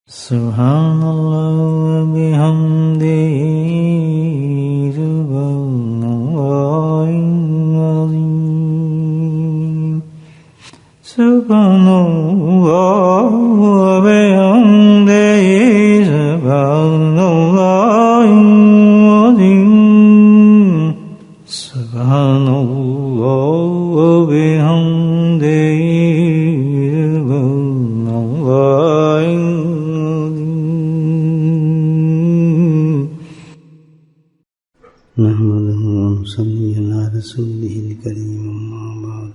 سبحان اللہ وبحمدہ سبحان اللہ العظیم سبحان اللہ وبحمدہ سبحان اللہ العظیم سبحان اللہ وبحمدہ نحمده ونصلي على رسوله الكريم أما بعد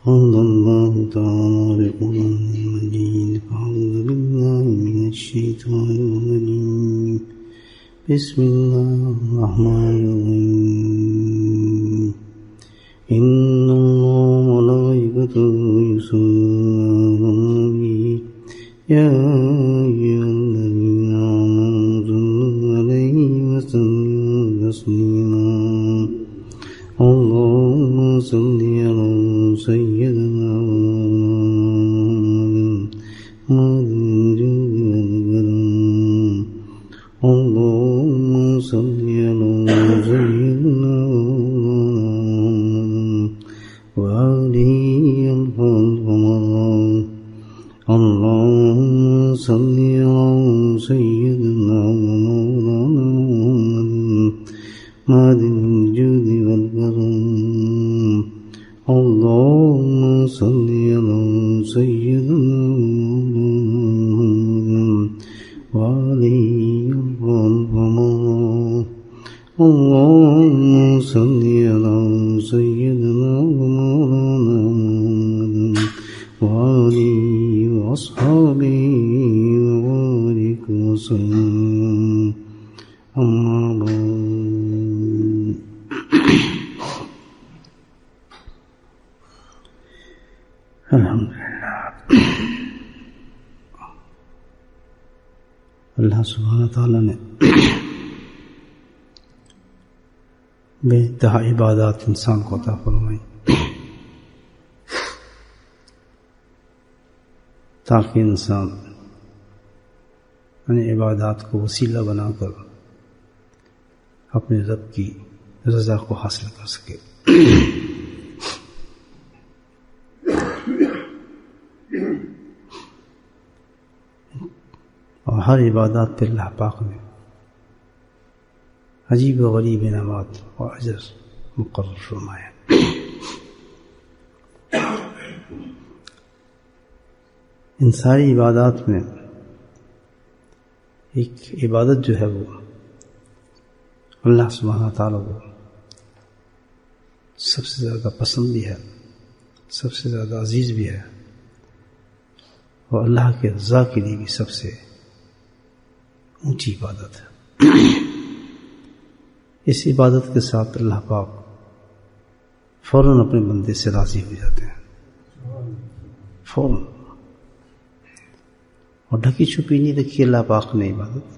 قال الله تعالى بقرآن المجيد فأعوذ بالله من الشيطان الرجيم بسم الله الرحمن الرحيم إن الله وملائكته يصلون على النبي يا أيها الذين آمنوا صلوا عليه وسلموا تسليما اللهم صل على سيدنا محمد اللهم صل على سيدنا وآله الفضل اللهم صل على سيدنا ومولانا محمد الجود والكرم اللهم صل على سيدنا ومولانا وعليه الفضل اللهم صل على سيدنا ومولانا محمد وعليه وأصحابه وبارك وسلم أما بعد الحمدللہ اللہ سبحانہ تعالیٰ نے بے انتہا عبادات انسان کو عطا فرمائی تاکہ انسان ان عبادات کو وسیلہ بنا کر اپنے رب کی رضا کو حاصل کر سکے اور ہر عبادات پہ اللہ پاک نے عجیب و غریب انعامات اور اجر مقرر فرمایا ان ساری عبادات میں ایک عبادت جو ہے وہ اللہ سبحانہ تعالیٰ کو سب سے زیادہ پسند بھی ہے سب سے زیادہ عزیز بھی ہے اور اللہ کے رضا کے لیے بھی سب سے اونچی عبادت ہے اس عبادت کے ساتھ اللہ پاک فوراً اپنے بندے سے راضی ہو جاتے ہیں فوراً اور ڈھکی چھپی نہیں رکھی اللہ پاک نے عبادت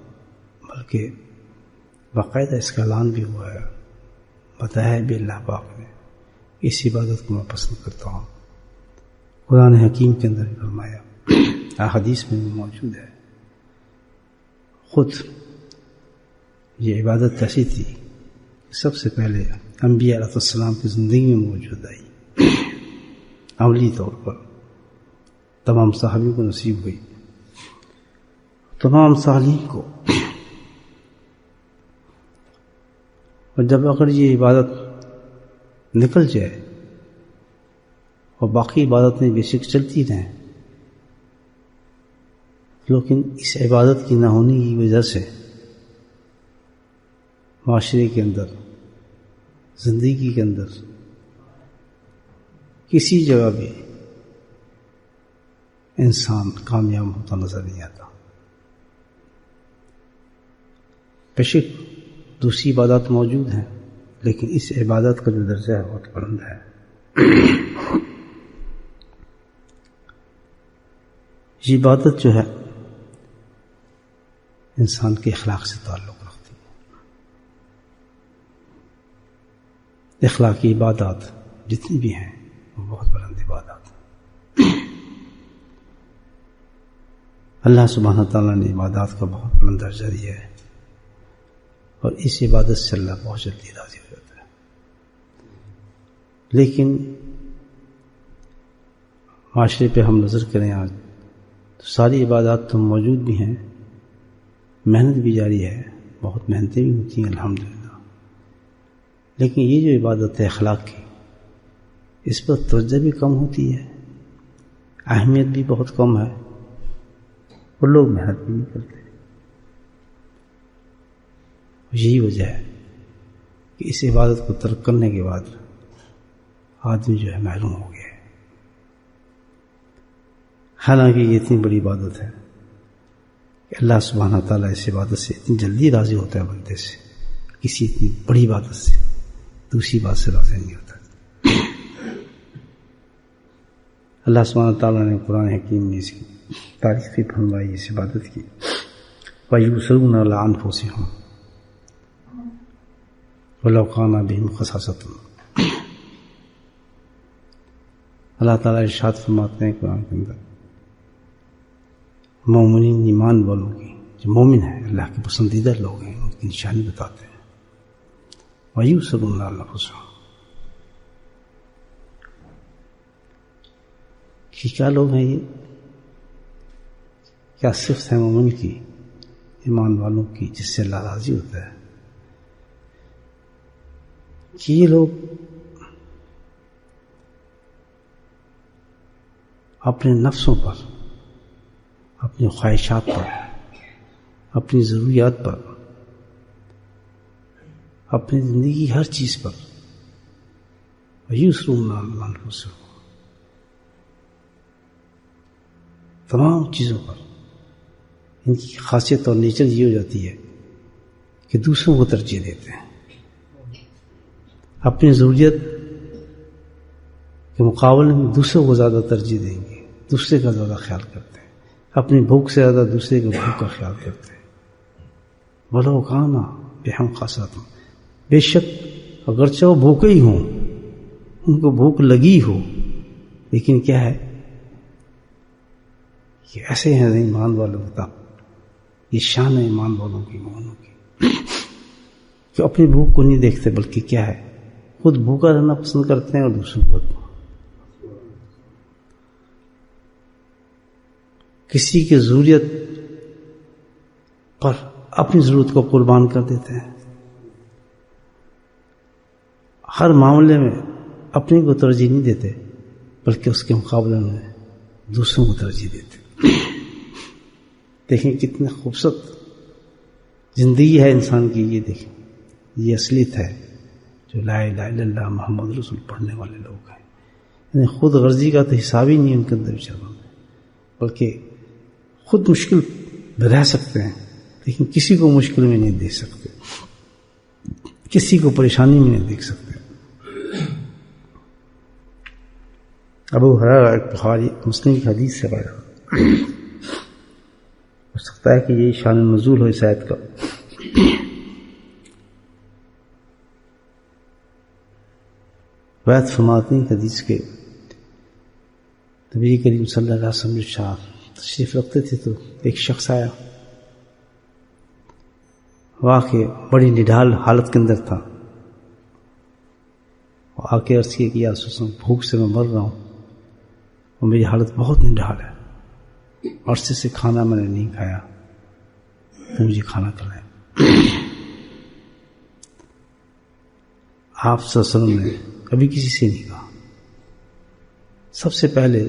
بلکہ باقاعدہ اس کا اعلان بھی ہوا ہے بتایا بھی اللہ پاک نے اس عبادت کو میں پسند کرتا ہوں قرآن حکیم کے اندر فرمایا احادیث میں بھی موجود ہے خود یہ عبادت ایسی تھی سب سے پہلے انبیاء علیہ السلام کی زندگی میں موجود آئی عملی طور پر تمام صحابیوں کو نصیب ہوئی تمام صالحین کو اور جب اگر یہ عبادت نکل جائے اور باقی عبادتیں بے شک چلتی رہیں لیکن اس عبادت کی نہ ہونے کی وجہ سے معاشرے کے اندر زندگی کے اندر کسی جگہ بھی انسان کامیاب ہوتا نظر نہیں آتا بے شک دوسری عبادات موجود ہیں لیکن اس عبادت کا جو درجہ ہے بہت بلند ہے یہ عبادت جو ہے انسان کے اخلاق سے تعلق رکھتی ہے اخلاقی عبادات جتنی بھی ہیں وہ بہت بلند عبادات ہیں اللہ سبحانہ تعالیٰ نے عبادات کا بہت بلند درجہ دیا ہے، اور اس عبادت سے اللہ بہت جلدی راضی ہو جاتا ہے۔ لیکن معاشرے پہ ہم نظر کریں آج تو ساری عبادات تو موجود بھی ہیں، محنت بھی جاری ہے، بہت محنتیں بھی ہوتی ہیں الحمدللہ، لیکن یہ جو عبادت ہے اخلاق کی، اس پر توجہ بھی کم ہوتی ہے، اہمیت بھی بہت کم ہے، اور لوگ محنت بھی نہیں کرتے۔ یہی وجہ ہے کہ اس عبادت کو ترک کرنے کے بعد آدمی جو ہے محروم ہو گیا ہے۔ حالانکہ یہ اتنی بڑی عبادت ہے کہ اللہ سبحانہ تعالیٰ اس عبادت سے اتنی جلدی راضی ہوتا ہے بندے سے، کسی اتنی بڑی عبادت سے دوسری بات سے راضی نہیں ہوتا۔ اللہ سبحانہ تعالیٰ نے قرآن حکیم میں اس کی تعریف بھی فرمائی اس عبادت کی، وَيُؤْثِرُونَ عَلَىٰ أَنفُسِهِمْ وَلَوْ كَانَ بِهِمْ خَصَاصَةٌ۔ اللہ تعالیٰ ارشاد فرماتے ہیں قرآن کے اندر مومنین ایمان والوں کی، جو مومن ہیں اللہ کے پسندیدہ لوگ ہیں، ان کی نشانی بتاتے ہیں، وَيُؤْثِرُونَ عَلَىٰ أَنفُسِهِمْ، کہ کیا لوگ ہیں یہ، کیا صفت ہے مومن کی، ایمان والوں کی، جس سے اللہ راضی ہوتا ہے، کہ یہ لوگ اپنے نفسوں پر، اپنی خواہشات پر، اپنی ضروریات پر، اپنی زندگی کی ہر چیز پر وَيُؤْثِرُونَ عَلَىٰ أَنفُسِهِمْ، تمام چیزوں پر ان کی خاصیت اور نیچر یہ ہو جاتی ہے کہ دوسروں کو ترجیح دیتے ہیں، اپنی ضروریت کے مقابلے میں دوسروں کو زیادہ ترجیح دیں گے، دوسرے کا زیادہ خیال کرتے ہیں، اپنی بھوک سے زیادہ دوسرے کے بھوک کا خیال کرتے ہیں۔ وَلَوْ كَانَ بِهِمْ خَصَاصَةٌ، بے شک اگرچہ وہ بھوکے ہی ہوں، ان کو بھوک لگی ہو، لیکن کیا ہے کہ ایسے ہیں ایمان والوں کا، یہ شان ہے ایمان والوں کی، مومنوں کی، کہ اپنی بھوک کو نہیں دیکھتے بلکہ کیا ہے خود بھوکا رہنا پسند کرتے ہیں، اور دوسروں کو کسی کی ضرورت پر اپنی ضرورت کو قربان کر دیتے ہیں، ہر معاملے میں اپنے کو ترجیح نہیں دیتے بلکہ اس کے مقابلے میں دوسروں کو ترجیح دیتے۔ دیکھیں کتنے خوبصورت زندگی ہے انسان کی، یہ دیکھیں، یہ اصلیت ہے جو لا الہ الا اللہ محمد رسول پڑھنے والے لوگ ہیں، یعنی خود غرضی کا تو حساب ہی نہیں ان کے اندر چل رہا، بلکہ خود مشکل میں رہ سکتے ہیں لیکن کسی کو مشکل میں نہیں دیکھ سکتے، کسی کو پریشانی میں نہیں دیکھ سکتے۔ ابو ہریرہ بخاری مسلم کی حدیث سے روایت، ہو سکتا ہے کہ یہی شان نزول ہو اس آیت کا۔ روایت فرماتے ہیں حدیث کے نبی کریم صلی اللہ علیہ وسلم شاہ تشریف رکھتے تھے تو ایک شخص آیا، واقع بڑی نڈھال حالت کے اندر تھا، آ کے عرض کیا کہ یا رسول اللہ، بھوک سے میں مر رہا ہوں اور میری حالت بہت نڈھال ہے، عرصے سے کھانا میں نے نہیں کھایا، تو مجھے کھانا کھلائیں۔ آپ صلی اللہ علیہ وسلم نے کبھی کسی سے نہیں کہا، سب سے پہلے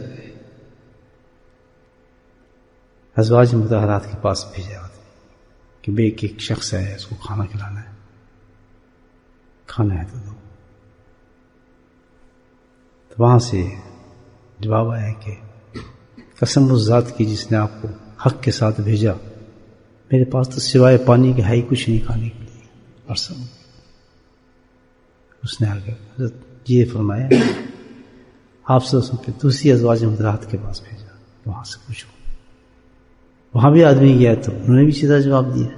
ازواج مطہرات کے پاس بھیجا کہ بے ایک شخص ہے، اس کو کھانا کھلانا ہے، کھانا ہے تو دو۔ تو وہاں سے جواب آیا کہ قسم اس ذات کی جس نے آپ کو حق کے ساتھ بھیجا، میرے پاس تو سوائے پانی کے ہے ہی کچھ نہیں کھانے کے لیے۔ اور سب اس نے آگے حضرت یہ فرمایا آپ سے دوسری ازواج مطہرات کے پاس بھیجا، وہاں سے پوچھو۔ وہاں بھی آدمی گیا تو انہوں نے بھی سیدھا جواب دیا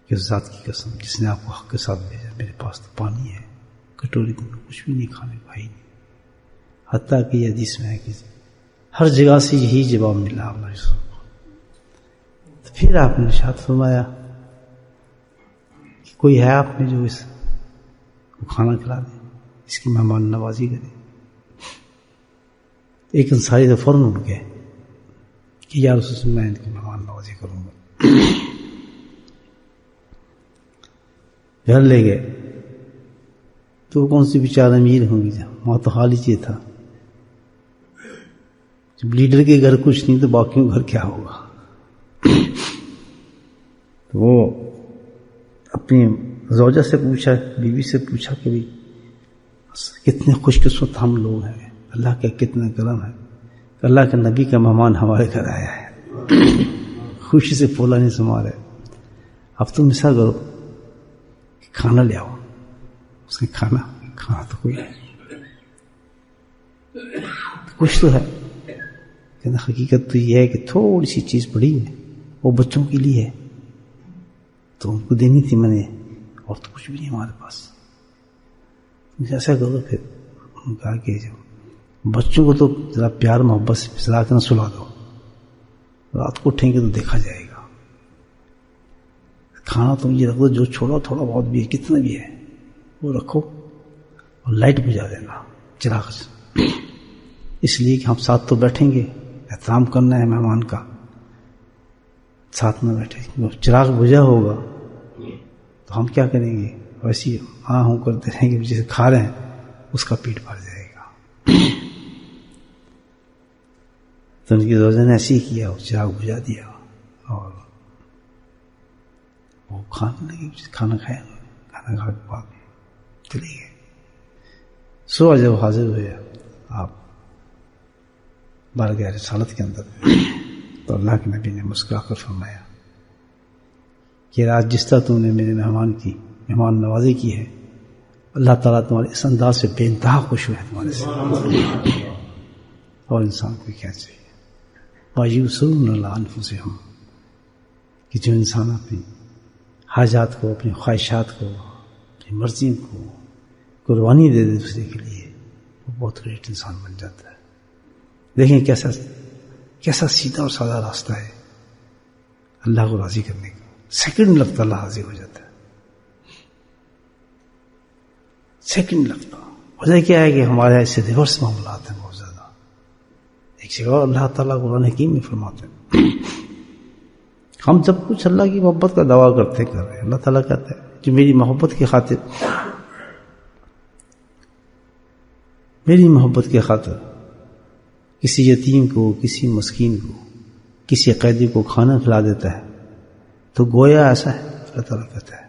کہ اس ذات کی قسم جس نے آپ کو حق کے ساتھ بھیجا، میرے پاس تو پانی ہے، کٹوری میں کچھ بھی نہیں کھانے پائی نہیں۔ حتیٰ کہ یہ حدیث میں ہے کہ ہر جگہ سے یہی جواب ملا ہمارے کو. تو پھر آپ نے ارشاد فرمایا کہ کوئی ہے آپ میں جو اس کو کھانا کھلا دے، اس کی مہمان نوازی کرے. ایک انصاری تو فوراً اٹھ گئے کہ یا رسول اللہ میں ان کی مہمان نوازی کروں گا. گھر لے گئے تو کون سی بیچارہ امیر ہوں گی، وہاں تو حال ہی یہ تھا جب لیڈر کے گھر کچھ نہیں تو باقیوں گھر کیا ہوگا. تو وہ اپنی زوجہ سے پوچھا، بیوی سے پوچھا کہ بھی کتنے خوش قسمت ہم لوگ ہیں، اللہ کا کتنا کرم ہے، اللہ کے نبی کا مہمان ہمارے گھر آیا ہے. خوشی سے پھولا نہیں سما رہے. اب تم ایسا کرو کہ کھانا لے آؤ. اس نے کھانا تو کوئی ہے، کچھ تو ہے. کہنا حقیقت تو یہ ہے کہ تھوڑی سی چیز پڑی ہے، وہ بچوں کے لیے ہے، تو ان کو دینی تھی میں نے، اور تو کچھ بھی نہیں ہمارے پاس. ایسا کرو پھر. انہوں نے کہا کہ جو بچوں کو تو ذرا پیار محبت سے پھسلا کے نہ سلا دو، رات کو اٹھیں گے تو دیکھا جائے گا. کھانا تم یہ رکھ دو، جو چھوڑا تھوڑا بہت بھی ہے، کتنا بھی ہے وہ رکھو، اور لائٹ بجھا دینا چراغ سے، اس لیے کہ ہم ساتھ تو بیٹھیں گے، احترام کرنا ہے مہمان کا. ساتھ میں بیٹھے چراغ بجھا ہوگا تو ہم کیا کریں گے، ویسے ہاں ہوں کرتے رہیں گے، جسے کھا رہے ہیں اس کا پیٹ بھر جائے گا. تو ان کی زوجہ نے ایسے ہی کیا، چراغ بجھا دیا اور وہ کھانے لگے. کھانا کھایا، کھانا کھا کے بعد چلے گئے. صبح جب حاضر ہوئے آپ بارگاہ رسالت کے اندر، تو اللہ کے نبی نے مسکرا کر فرمایا کہ آج جس طرح تم نے میرے مہمان نوازی کی ہے، اللہ تعالیٰ تمہارے اس انداز سے بے انتہا خوش ہوئے تمہارے سے. اور انسان کو کیا چاہیے، وَيُؤْثِرُونَ عَلَىٰ أَنفُسِهِمْ، کہ جو انسان اپنی حاجات کو، اپنی خواہشات کو، اپنی مرضی کو قربانی دے دے دوسرے کے لیے، وہ بہت گریٹ انسان بن جاتا ہے. دیکھیں کیسا سیدھا اور سادہ راستہ ہے اللہ کو راضی کرنے کا. سیکنڈ لگتا اللہ راضی ہو جاتا ہے، سیکنڈ لگتا. وجہ کیا ہے کہ ہمارے ایسے ریورس معاملات ہیں بہت زیادہ. ایک جگہ اللہ تعالیٰ قرآن حکیم میں فرماتے ہیں، ہم جب کچھ اللہ کی محبت کا دعویٰ کر رہے ہیں، اللہ تعالیٰ کہتا ہے جو میری محبت کی خاطر کسی یتیم کو، کسی مسکین کو، کسی قیدی کو کھانا کھلا دیتا ہے تو گویا ایسا ہے. اللہ تعالیٰ کہتا ہے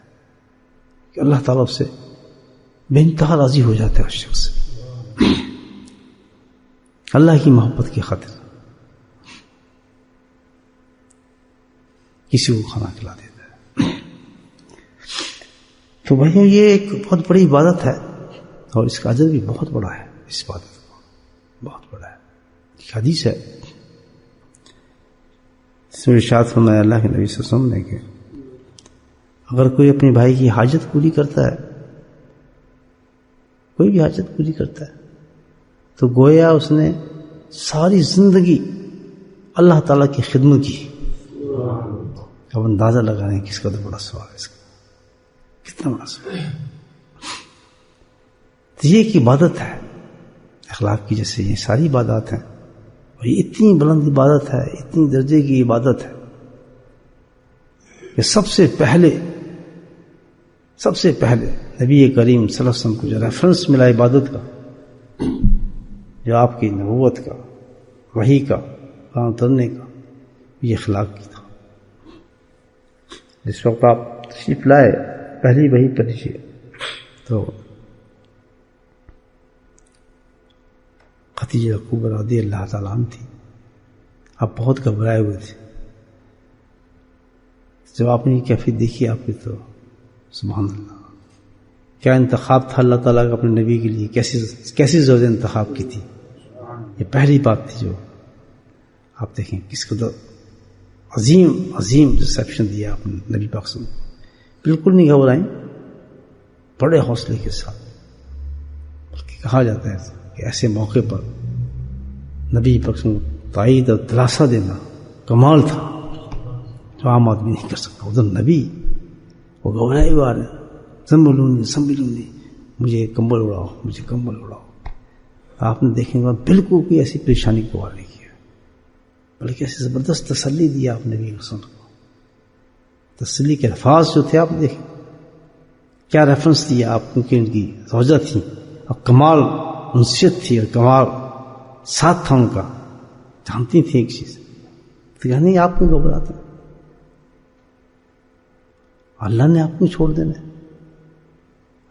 کہ اللہ تعالیٰ اس سے بے انتہا راضی ہو جاتا ہے. اس شخص سے اللہ کی محبت کی خاطر کسی کو کھانا کھلا دیتا ہے. تو بھائیوں یہ ایک بہت بڑی عبادت ہے، اور اس کا اجر بھی بہت بڑا ہے. اس عبادت کو بہت بڑا ہے. ایک حدیث ہے اس میں ارشاد فرمایا اللہ کے نبی صلی اللہ علیہ وسلم نے کہ اگر کوئی اپنے بھائی کی حاجت پوری کرتا ہے، کوئی بھی حاجت پوری کرتا ہے، تو گویا اس نے ساری زندگی اللہ تعالیٰ کی خدمت کی. اب اندازہ لگا رہے ہیں کس کا تو بڑا سوال ہے، اس کا کتنا بڑا سوال ہے. تو یہ ایک عبادت ہے اخلاق کی، جیسے یہ ساری عبادات ہیں، اور یہ اتنی بلند عبادت ہے، اتنی درجے کی عبادت ہے کہ سب سے پہلے نبی کریم صلی اللہ علیہ وسلم کو جو ریفرنس ملا عبادت کا، جو آپ کی نبوت کا، وحی کا، قرآن اترنے کا، یہ اخلاق کی تھا. جس وقت آپ تشریف لائے پہلی وحی پڑھ لیجیے تو خدیجہ کبریٰ رضی اللہ تعالیٰ عنہ تھی. آپ بہت گھبرائے ہوئے تھے. جب آپ نے یہ کیفیت دیکھی آپ کی تو سبحان اللہ، کیا انتخاب تھا اللہ تعالیٰ کا اپنے نبی کے لیے، کیسی زوجہ انتخاب کی تھی. یہ پہلی بات تھی جو آپ دیکھیں کس قدر عظیم ریسیپشن دیا آپ نے نبی پاک صلی اللہ علیہ وسلم. بالکل نہیں گھبرائیں، بڑے حوصلے کے ساتھ. بلکہ کہا جاتا ہے کہ ایسے موقع پر نبی پاک صلی اللہ علیہ وسلم تائید اور دلاسا دینا کمال تھا جو عام آدمی نہیں کر سکتا. ادھر نبی وہ گھبرائے ہوئے آ رہے ہیں، سنبھلونی، مجھے کمبل اڑاؤ. آپ نے دیکھیں گے بالکل کوئی ایسی پریشانی کو نہیں کیا، بلکہ ایسی زبردست تسلی دیا آپ نبی رسول کو. تسلی کے الفاظ جو تھے آپ دیکھیں کیا ریفرنس دیا آپ، کیونکہ ان کی زوجہ تھی اور کمال انسیت تھی اور کمال ساتھ تھا ان کا، جانتی تھی ایک چیز تو نہیں آپ کو گھبراتے، اللہ نے آپ کو چھوڑ دینا،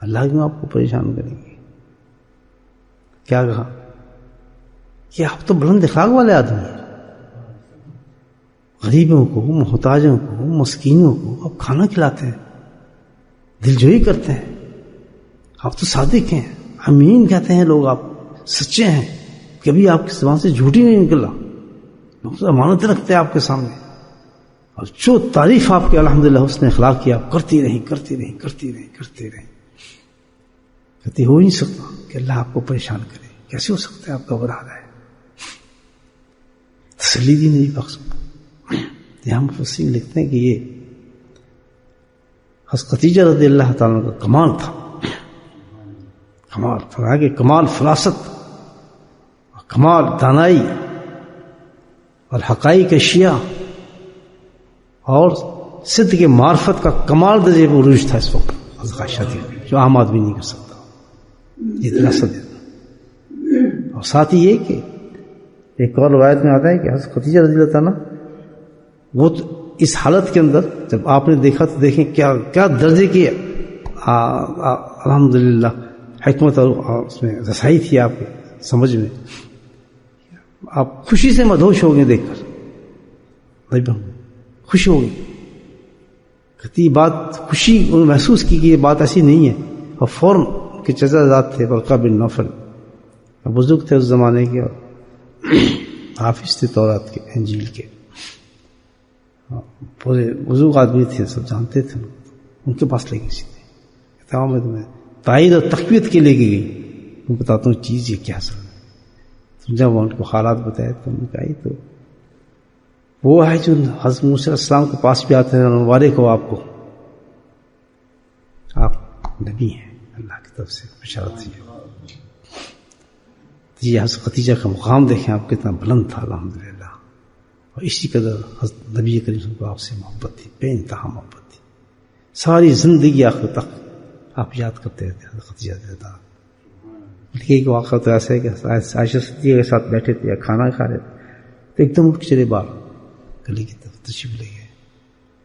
اللہ کیوں آپ کو پریشان کریں گے. کیا کہا کہ آپ تو بلند اخلاق والے آدمی ہیں، غریبوں کو، محتاجوں کو، مسکینوں کو آپ کھانا کھلاتے ہیں، دل جوئی کرتے ہیں، آپ تو صادق ہیں، امین کہتے ہیں لوگ، آپ سچے ہیں، کبھی آپ کی زبان سے جھوٹی نہیں نکلا، لوگ تو امانت رکھتے ہیں آپ کے سامنے، اور جو تعریف آپ کے الحمدللہ حسن اخلاق کی آپ کرتی رہیں. کہتی ہو نہیں سکتا کہ اللہ آپ کو پریشان کرے، کیسے ہو سکتا ہے، آپ گھبرا رہا ہے. تسلی دی نہیں بخش. یہاں مفسرین لکھتے ہیں کہ یہ حضرت خدیجہ رضی اللہ تعالیٰ کا کمال تھا، کمال فراست، کمال دانائی اور حقائق اشیاء اور صدق کے معرفت کا کمال درجے پر عروج تھا اس وقت حضرت عائشہ تھی، جو عام آدمی نہیں کر سکتا یہ دلاسا دینا. اور ساتھ ہی یہ کہ ایک اور روایت میں آتا ہے کہ حضرت خدیجہ رضی اللہ تعالیٰ وہ اس حالت کے اندر جب آپ نے دیکھا تو دیکھیں کیا درجے کی الحمدللہ حکمت اور اس میں رسائی تھی آپ کے سمجھ میں. آپ خوشی سے مدہوش ہو گئے دیکھ کر، خوش ہو گئی. کہتی بات خوشی محسوس کی کہ یہ بات ایسی نہیں ہے. اور فوراً کے چچا ذات تھے ورقہ بن نوفل، بزرگ تھے اس زمانے کے اور حافظ تھے تورات کے انجیل کے، پورے بزرگ آدمی تھے، سب جانتے تھے. ان کے پاس لے گئی سیدھے، کہتا ہوں میں تمہیں تائید اور تقویت کے لے کے گئی، میں بتاتا ہوں چیز یہ کیا سر. جب ان کو حالات بتائے تو انہوں نے کہا تو وہ ہے جو حضرت موسیٰ علیہ السلام کے پاس بھی آتے ہیں، مبارک ہو آپ کو، آپ نبی ہیں اللہ کی طرف سے بشارت ہے. یہ حضرت خدیجہ کا مقام دیکھیں آپ کتنا بلند تھا الحمدللہ. اور اسی قدر حضرت نبی کریم صلی اللہ علیہ وسلم کو آپ سے محبت تھی، بے انتہا محبت تھی. ساری زندگی آخر تک آپ یاد کرتے رہتے حضرت خدیجہ رضی. ایک واقعہ تو ایسا ہے کہ عائشہ صدیقہ کے ساتھ بیٹھے تھے یا کھانا کھا رہے تھے تو ایک دم اٹھ چلے باہر گلی کی طرف تشریف لے گئے.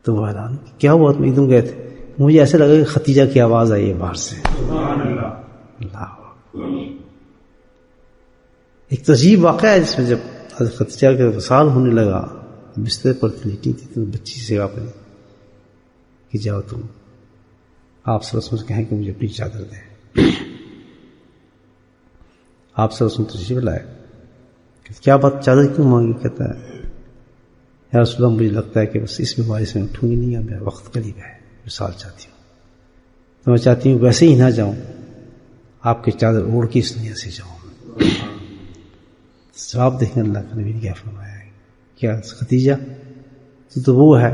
تو وہ حیران کیا ہوا، تم ایک دم گئے تھے. مجھے ایسا لگا کہ خدیجہ کی آواز آئی ہے باہر سے. اللہ ایک عجیب واقعہ ہے جس میں جب حضرت خدیجہ کا وصال ہونے لگا، بستر پر لیٹی تھی تو بچی سے آپ نے کہ جاؤ تم آپ صلی اللہ علیہ وسلم کہیں کہ مجھے اپنی چادر دیں. آپ صلی اللہ علیہ وسلم تشریف لائے. کیا بات، چادر کیوں مانگی؟ کہتا ہے یا رسول اللہ مجھے لگتا ہے کہ بس اس بیماری سے میں اٹھوں گی نہیں، میرا وقت قریب ہے، وصال چاہتی ہوں. تو میں چاہتی ہوں ویسے ہی نہ جاؤں، آپ کی چادر اوڑھ کے اس دنیا سے جاؤں. جواب دیکھیں اللہ کا نبی نے کیا فرمایا ہے، کیا خدیجہ تو وہ ہے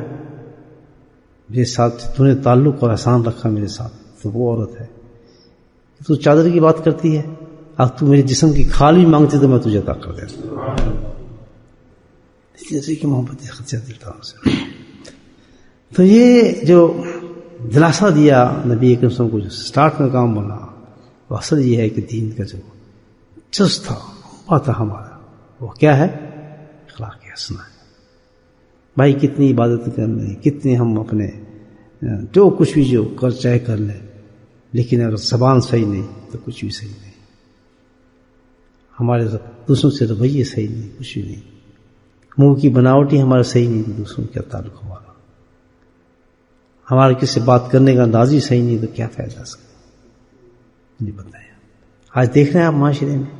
میرے ساتھ، تو نے تعلق اور احسان رکھا میرے ساتھ، تو وہ عورت ہے. تو چادر کی بات کرتی ہے، اب تو میرے جسم کی کھال بھی مانگتی تو میں تجھے عطا کر دیتا. جیسے کہ محبت خدیجہ دیتا ہوں سے. تو یہ جو دلاسا دیا نبی کریم صلی اللہ علیہ وسلم کو، جو سٹارٹ میں کام بنا، وہ اصل یہ ہے کہ دین کا جو جز تھا تھا ہمارا، وہ کیا ہے؟ اخلاق حسنہ ہے. بھائی کتنی عبادت کر لیں، کتنے ہم اپنے جو کچھ بھی جو کر چاہے کر لیں، لیکن اگر زبان صحیح نہیں تو کچھ بھی صحیح نہیں. ہمارے دوسروں سے رویے صحیح نہیں، کچھ بھی نہیں. منہ کی بناوٹی ہمارا صحیح نہیں تو دوسروں کا تعلق ہمارا کسی سے بات کرنے کا انداز ہی صحیح نہیں تو کیا فائدہ اس کا. نہیں بتایا. آج دیکھ رہے ہیں آپ معاشرے میں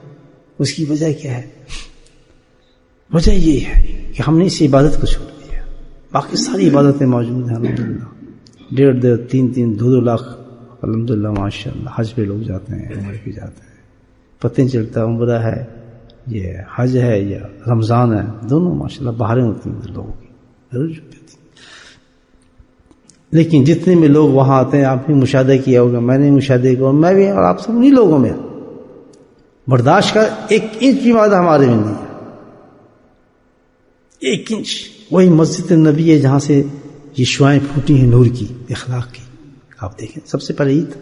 اس کی وجہ کیا ہے؟ وجہ یہ ہے کہ ہم نے اس عبادت کو چھوڑ دیا. باقی ساری عبادتیں موجود ہیں الحمدللہ، 1.5 3 2 لاکھ الحمدللہ ماشاء اللہ. حج پہ لوگ جاتے ہیں، عمرے پہ جاتے ہیں، پتہ نہیں چلتا عمرہ ہے یہ حج ہے یا رمضان ہے، دونوں ماشاءاللہ بہاریں ہوتی ہیں لوگوں کی ضرور ہوتی. لیکن جتنے بھی لوگ وہاں آتے ہیں، آپ نے مشاہدہ کیا ہوگا، میں نے مشاہدہ کیا، میں بھی، اور آپ سب انہیں لوگوں میں برداشت کا 1 انچ بھی وعدہ ہمارے میں نہیں ہے. 1 انچ. وہی مسجد نبی ہے جہاں سے یہ شعائیں پھوٹی ہیں نور کی، اخلاق کی. آپ دیکھیں سب سے پہلے عید،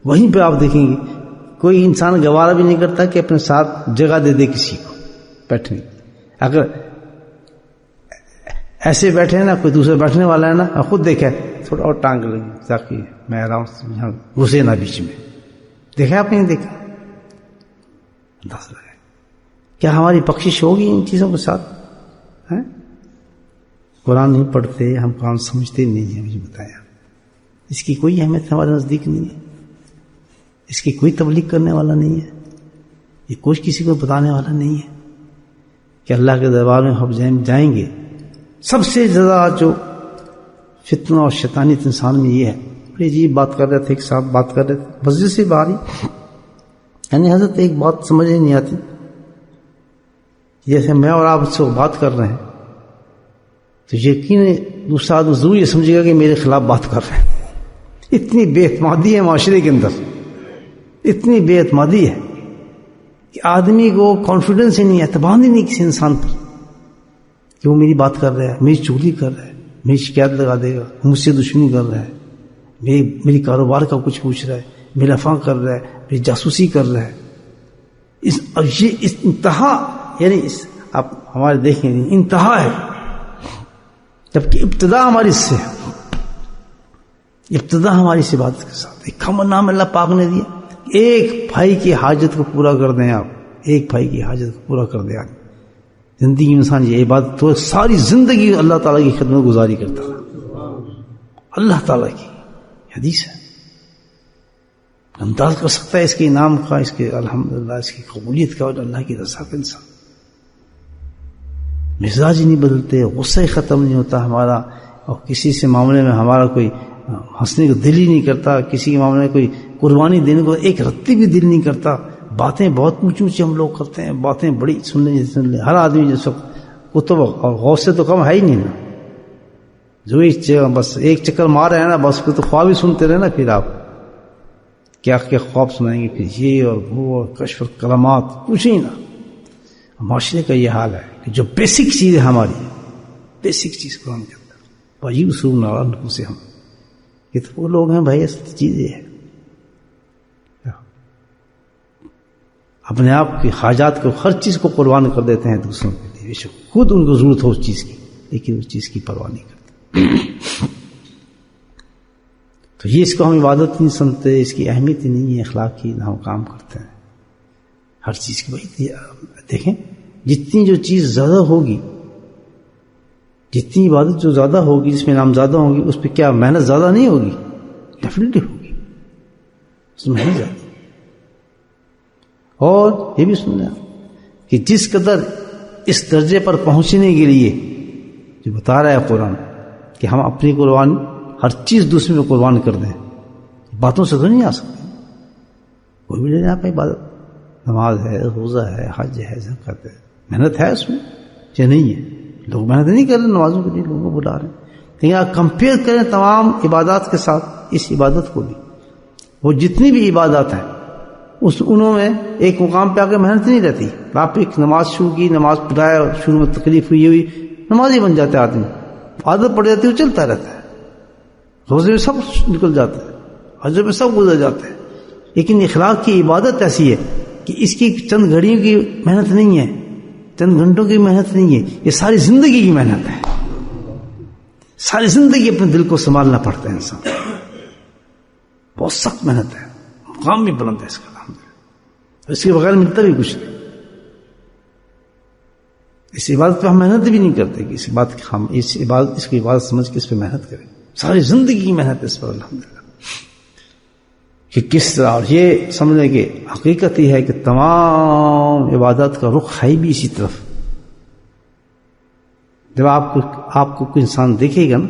وہیں پہ آپ دیکھیں گے کوئی انسان گوارا بھی نہیں کرتا کہ اپنے ساتھ جگہ دے دے کسی کو بیٹھنے. اگر ایسے بیٹھے ہیں نا، کوئی دوسرا بیٹھنے والا ہے نا، خود دیکھے تھوڑا اور ٹانگ لگی تاکہ میں آرام سے یہاں گھسے نہ بیچ میں. دیکھا آپ نے؟ دیکھا؟ انداز لگا کیا ہماری بخشش ہوگی ان چیزوں کے ساتھ؟ قرآن نہیں پڑھتے ہم، قرآن سمجھتے نہیں ہیں، مجھے بتایا. اس کی کوئی اہمیت ہمارے نزدیک نہیں ہے، اس کی کوئی تبلیغ کرنے والا نہیں ہے، یہ کوئی کسی کو بتانے والا نہیں ہے کہ اللہ کے دربار میں ہم جائیں گے. سب سے زیادہ جو فتنہ اور شیطانیت انسان میں یہ ہے. بڑی عجیب بات کر رہے تھے، ایک صاحب بات کر رہے تھے مسجد سے باہر ہی، یعنی حضرت ایک بات سمجھ نہیں آتی. جیسے میں اور آپ سے بات کر رہے ہیں تو یقین دوسرا آدمی ضرور یہ سمجھے گا کہ میرے خلاف بات کر رہے ہیں. اتنی بے اعتمادی ہے معاشرے کے اندر، اتنی بے اعتمادی ہے کہ آدمی کو کانفیڈنس ہی نہیں، اعتماد ہی نہیں کسی انسان پر کہ وہ میری بات کر رہا ہے، میری چغلی کر رہا ہے، میری شکایت لگا دے گا، مجھ سے دشمنی کر رہا ہے، میری کاروبار کا کچھ پوچھ رہا ہے، میرا افواہ کر رہا ہے، میری جاسوسی کر رہا ہے. یہ اس انتہا، یعنی آپ ہمارے دیکھیں انتہا ہے، جبکہ ابتدا ہماری اس سے ہے. ابتدا ہماری اس عبادت کے ساتھ ایک کامن نام اللہ پاک نے دیا، ایک بھائی کی حاجت کو پورا کر دیں آپ، ایک بھائی کی حاجت کو پورا کر دیں آپ. زندگی میں انسان یہ عبادت تو ساری زندگی اللہ تعالیٰ کی خدمت گزاری کرتا ہے. اللہ تعالیٰ کی حدیث ہے، انداز کر سکتا ہے اس کے انعام کا، اس کے الحمدللہ اس کی قبولیت کا اور اللہ کی رضا کا. انسان مزاج نہیں بدلتے، غصہ ختم نہیں ہوتا ہمارا، اور کسی سے معاملے میں ہمارا کوئی ہنسنے کو دل ہی نہیں کرتا، کسی کے معاملے میں کوئی قربانی دینے کو ایک رتی بھی دل نہیں کرتا. باتیں بہت اونچی اونچی ہم لوگ کرتے ہیں، باتیں بڑی سن لیں ہر آدمی جس وقت کتب اور غوث سے تو کم ہے ہی نہیں نا. جو بس ایک چکر مار رہے ہیں نا، بس تو خواب ہی سنتے رہے نا. پھر آپ کیا کیا خواب سنائیں گے، پھر یہ اور وہ اور کشف کلمات، کچھ ہی نا. معاشرے کا یہ حال ہے کہ جو بیسک چیز ہے ہماری، بیسک چیز قرآن کے اندر واجب اصول نارا سے ہم یہ تو وہ لوگ ہیں بھائی، اصل چیز یہ ہے اپنے آپ کی حاجات کو، ہر چیز کو قربان کر دیتے ہیں دوسروں کے لیے. خود ان کو ضرورت ہو اس چیز کی، لیکن اس چیز کی پرواہ نہیں کرتے. تو یہ اس کو ہم عبادت نہیں سمجھتے، اس کی اہمیت ہی نہیں ہے اخلاق کی، نہ ہم کام کرتے ہیں ہر چیز کی. بھائی دیکھیں جتنی جو چیز زیادہ ہوگی، جتنی عبادت جو زیادہ ہوگی، جس میں نام زیادہ ہوں گی، اس پہ کیا محنت زیادہ نہیں ہوگی؟ ڈیفینیٹلی ہوگی، اس میں محنت زیادہ. اور یہ بھی سننا کہ جس قدر اس درجے پر پہنچنے کے لیے جو بتا رہا ہے قرآن کہ ہم اپنی قربانی ہر چیز دوسرے میں قربان کر دیں، باتوں سے تو نہیں آ سکتے. کوئی بھی لے جائے پہ عبادت، نماز ہے، روزہ ہے، حج ہے، زکات ہے، محنت ہے اس میں یا نہیں ہے؟ لوگ محنت نہیں کر رہے نمازوں کے لیے، لوگوں کو بلا رہے ہیں. لیکن آپ کمپیئر کریں تمام عبادات کے ساتھ اس عبادت کو بھی، وہ جتنی بھی عبادات ہیں انہوں میں ایک مقام پہ آ کے محنت نہیں رہتی. آپ ایک نماز شروع کی، نماز پڑھائے، اور شروع میں تکلیف ہوئی نماز ہی بن جاتا ہے آدمی، عادت پڑ جاتی ہے، وہ چلتا رہتا ہے. روزے میں سب نکل جاتا ہے، حج میں سب گزر جاتا ہے. لیکن اخلاق کی عبادت ایسی ہے کہ اس کی چند گھڑیوں کی محنت نہیں ہے، چند گھنٹوں کی محنت نہیں ہے، یہ ساری زندگی کی محنت ہے. ساری زندگی اپنے دل کو سنبھالنا پڑتا ہے انسان، بہت سخت محنت ہے، مقام بھی بلند ہے اس کا. اس کے بغیر ملتا بھی کچھ نہیں. اس عبادت پہ ہم محنت بھی نہیں کرتے کہ اس بات ہم اس کی عبادت سمجھ کے اس پہ محنت کریں. ساری زندگی کی محنت ہے اس پر الحمدللہ. کہ کس طرح، اور یہ سمجھنے کی حقیقت یہ ہے کہ تمام عبادات کا رخ ہے بھی اسی طرف. جب آپ کو کوئی انسان دیکھے گا نا،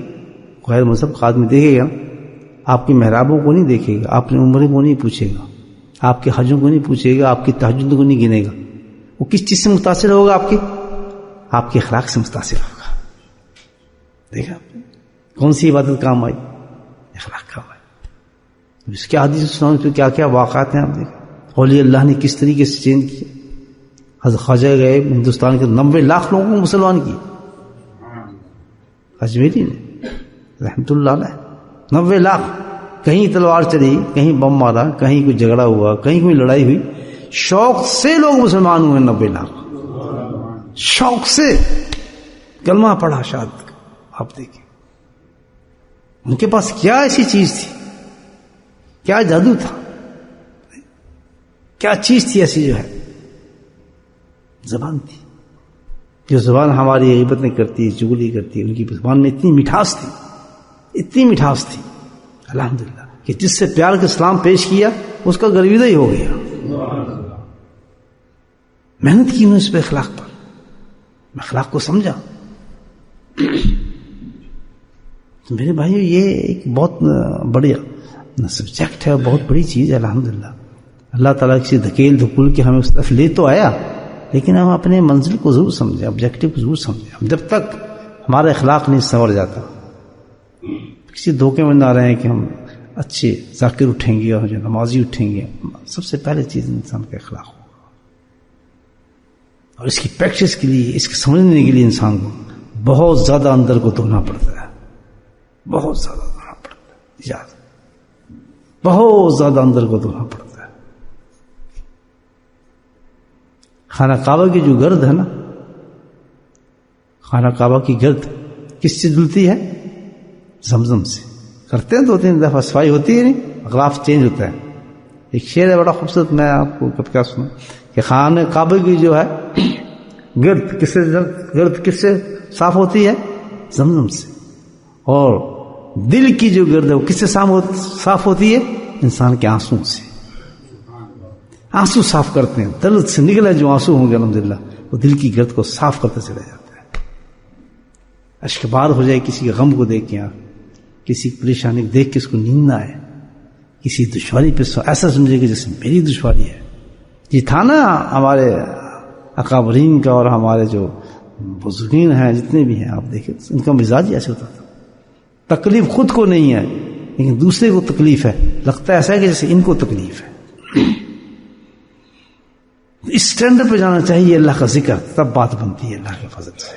غیر مذہب کا آدمی دیکھے گا نا، آپ کی محرابوں کو نہیں دیکھے گا، آپ نے عمریں کو نہیں پوچھے گا، آپ کے حجوں کو نہیں پوچھے گا، آپ کی تہجد کو نہیں گنے گا. وہ کس چیز سے متاثر ہوگا؟ آپ کے اخلاق سے متاثر ہوگا. دیکھا کون سی عبادت کام آئی؟ اخلاق کام آئی. اس کے حدیث سناؤں تو کیا کیا واقعات ہیں. آپ دیکھیں اولیاء اللہ نے کس طریقے سے چینج کیا. حضرت خواجہ گئے ہندوستان کے 90 لاکھ لوگوں کو مسلمان کیے. اجمیری نے رحمت اللہ علیہ 90 لاکھ. کہیں تلوار چلی، کہیں بم مارا، کہیں کوئی جھگڑا ہوا، کہیں کوئی لڑائی ہوئی، شوق سے لوگ مسلمان ہوئے. 90 لاکھ شوق سے کلمہ پڑھا شہادت. آپ دیکھیں ان کے پاس کیا ایسی چیز تھی، کیا جادو تھا، کیا چیز تھی ایسی جو ہے؟ زبان تھی. جو زبان ہماری غیبتیں کرتی، چغلی کرتی، ان کی زبان میں اتنی مٹھاس تھی، اتنی مٹھاس تھی الحمدللہ کہ جس سے پیار کا اسلام پیش کیا اس کا گرویدہ ہی ہو گیا. محنت کی انہوں نے اس پہ اخلاق پر، اخلاق کو سمجھا. تو میرے بھائیو یہ ایک بہت بڑی سبجیکٹ ہے، بہت بڑی چیز ہے الحمدللہ. اللہ تعالیٰ کسی دھکیل دھکول کے ہمیں اس طرف لے تو آیا، لیکن ہم اپنے منزل کو ضرور سمجھیں، آبجیکٹو کو ضرور سمجھیں. ہم جب تک ہمارا اخلاق نہیں سنور جاتا، کسی دھوکے میں نہ رہیں کہ ہم اچھے ذاکر اٹھیں گے اور جو نمازی اٹھیں گے. سب سے پہلے چیز انسان کا اخلاق ہوگا، اور اس کی پریکٹس کے لیے، اس کے سمجھنے کے لیے انسان کو بہت زیادہ اندر کو دھونا پڑتا ہے، بہت زیادہ دھونا پڑتا ہے، یاد بہت زیادہ اندر کو دھونا پڑتا ہے. خانہ کعبہ کی جو گرد ہے نا، خانہ کعبہ کی گرد کس سے دھلتی ہے؟ زمزم سے. کرتے ہیں 2-3 دفعہ صفائی ہوتی ہے، نہیں اغلاف چینج ہوتا ہے. ایک شعر ہے بڑا خوبصورت، میں آپ کو کب کیا سنا کہ خانہ کعبہ کی جو ہے گرد کس سے صاف ہوتی ہے؟ زمزم سے. اور دل کی جو گرد ہے وہ کس سے صاف ہوتی ہے؟ انسان کے آنسوں سے. آنسو صاف کرتے ہیں، درد سے نکلے جو آنسو ہوں گے الحمدللہ وہ دل کی گرد کو صاف کرتے چلا جاتا ہے. اشک بار ہو جائے کسی کے غم کو دیکھ کے، کسی پریشانی کو دیکھ کے اس کو نیند نہ آئے، کسی دشواری پہ ایسا سمجھے کہ جیسے میری دشواری ہے. یہ تھا نا ہمارے اکابرین کا اور ہمارے جو بزرگین ہیں جتنے بھی ہیں، آپ دیکھیں ان کا مزاج ہی ایسے ہوتا تھا. تکلیف خود کو نہیں ہے لیکن دوسرے کو تکلیف ہے، لگتا ہے ایسا ہے کہ جیسے ان کو تکلیف ہے. اس اسٹینڈرڈ پہ جانا چاہیے اللہ کا ذکر، تب بات بنتی ہے اللہ کے فضل سے.